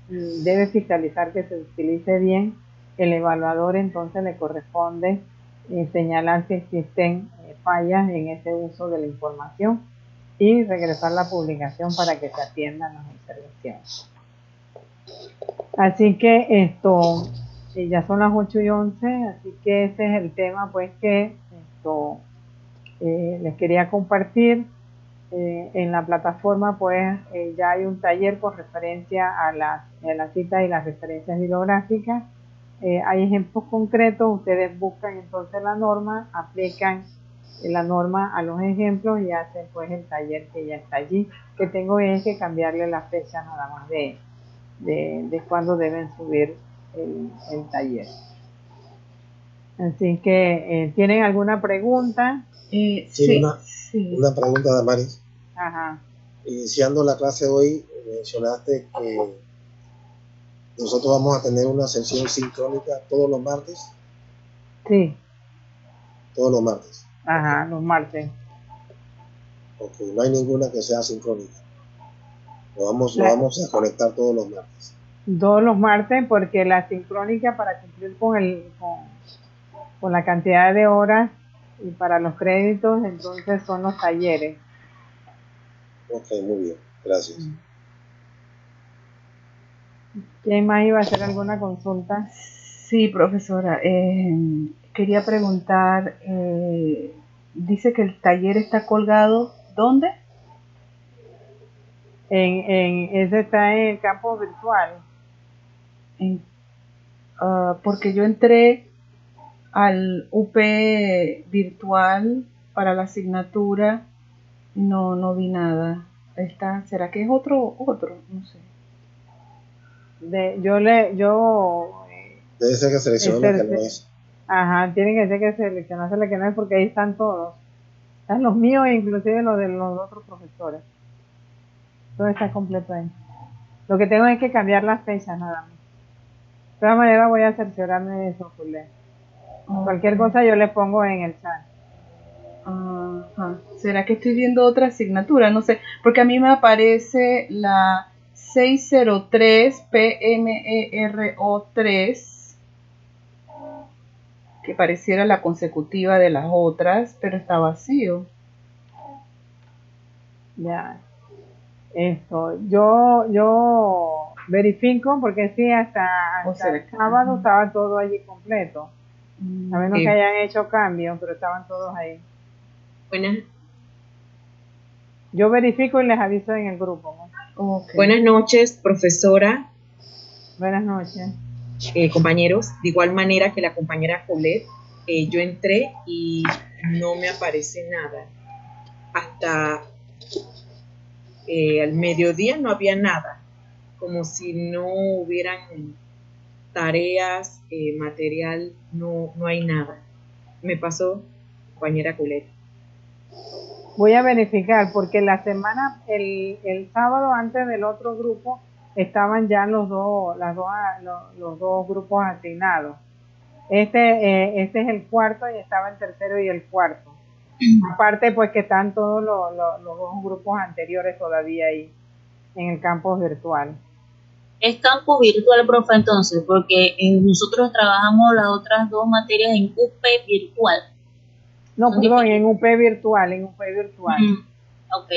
A: debe fiscalizar que se utilice bien. El evaluador entonces le corresponde señalar si existen fallas en ese uso de la información y regresar la publicación para que se atiendan las observaciones. Así que esto, ya son las 8:11, así que ese es el tema pues que les quería compartir. En la plataforma pues ya hay un taller con referencia a las citas y las referencias bibliográficas. Hay ejemplos concretos, ustedes buscan entonces la norma, aplican la norma a los ejemplos y hacen pues el taller que ya está allí. Que tengo es que cambiarle la fecha nada más de cuándo deben subir el taller. Así que, ¿tienen alguna pregunta?
B: Sí, una pregunta, Damaris.
A: Ajá.
B: Iniciando la clase hoy, mencionaste que nosotros vamos a tener una sesión sincrónica todos los martes.
A: Sí.
B: Todos los martes.
A: Ajá, los martes.
B: Ok, no hay ninguna que sea sincrónica. Lo vamos a conectar todos los martes.
A: Todos los martes, porque la sincrónica, para cumplir con la cantidad de horas y para los créditos, entonces son los talleres.
B: Ok, muy bien, gracias.
A: ¿Quién más iba a hacer alguna consulta?
E: Sí, profesora, quería preguntar, dice que el taller está colgado, ¿dónde?
A: Ese está en el campo virtual.
E: Porque yo entré al UP virtual para la asignatura, no vi nada. Está, ¿será que es otro? No sé.
B: Debe ser que seleccionó lo que no es.
A: Ajá, tiene que ser que seleccionarse lo que no es, porque ahí están todos. Están los míos e inclusive los de los otros profesores. Todo está completo ahí. Lo que tengo es que cambiar las fechas nada más. De todas maneras voy a cerciorarme de eso, Julián. Cualquier cosa yo le pongo en el chat.
E: Ajá. ¿Será que estoy viendo otra asignatura? No sé, porque a mí me aparece la 603 PMERO3, que pareciera la consecutiva de las otras, pero está vacío.
A: Ya. Esto. Yo verifico, porque sí, hasta el sábado estaba todo allí completo. A menos que hayan hecho cambios, pero estaban todos ahí. Yo verifico y les aviso en el grupo, ¿no?
C: Okay. Buenas noches, profesora.
A: Buenas noches.
C: Compañeros, de igual manera que la compañera Colette, yo entré y no me aparece nada. Hasta al mediodía no había nada, como si no hubieran tareas, material, no hay nada. Me pasó, compañera Colette.
A: Voy a verificar, porque la semana, el sábado antes del otro grupo, estaban ya los dos grupos asignados. Este es el cuarto y estaba el tercero y el cuarto. Aparte, pues que están todos los dos grupos anteriores todavía ahí en el campus virtual.
G: Es campus virtual, profe, entonces, porque nosotros trabajamos las otras dos materias en UP virtual.
A: No, perdón, en UP virtual,
G: Ok.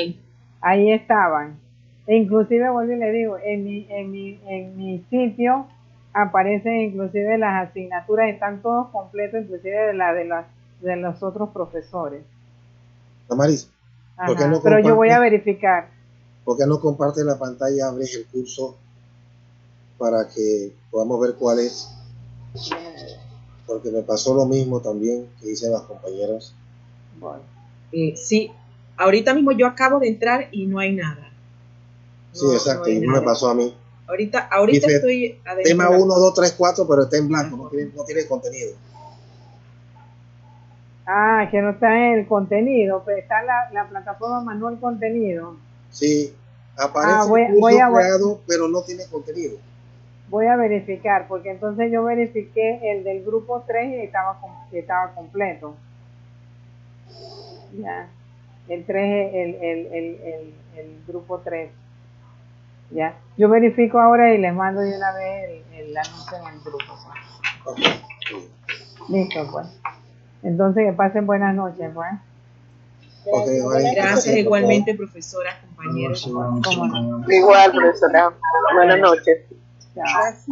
A: Ahí estaban. E inclusive, vuelvo y le digo, en mi sitio aparecen inclusive las asignaturas, están todos completos, inclusive de los otros profesores.
B: Damaris, ¿por qué no
A: pero yo voy a verificar.
B: ¿Por qué no compartes la pantalla, abres el curso para que podamos ver cuál es? Porque me pasó lo mismo también que dicen las compañeras.
A: Bueno.
C: Sí, ahorita mismo yo acabo de entrar y no hay nada.
B: Sí, exacto, y me pasó a mí.
C: Ahorita estoy adentro.
B: Tema 1, 2, 3, 4, pero está en blanco, no tiene contenido.
A: Que no está en el contenido, pero está la plataforma manual contenido.
B: Sí, aparece creado, pero no tiene contenido.
A: Voy a verificar, porque entonces yo verifiqué el del grupo 3 y estaba completo. Ya. El 3, el grupo 3. Ya. Yo verifico ahora y les mando de una vez el anuncio en el grupo.
B: Okay.
A: Listo, pues. Entonces, que pasen buenas noches, pues.
B: Okay, vale.
C: Gracias igualmente, profesora, compañeros.
E: Igual, profesora. Buenas noches.
A: Gracias.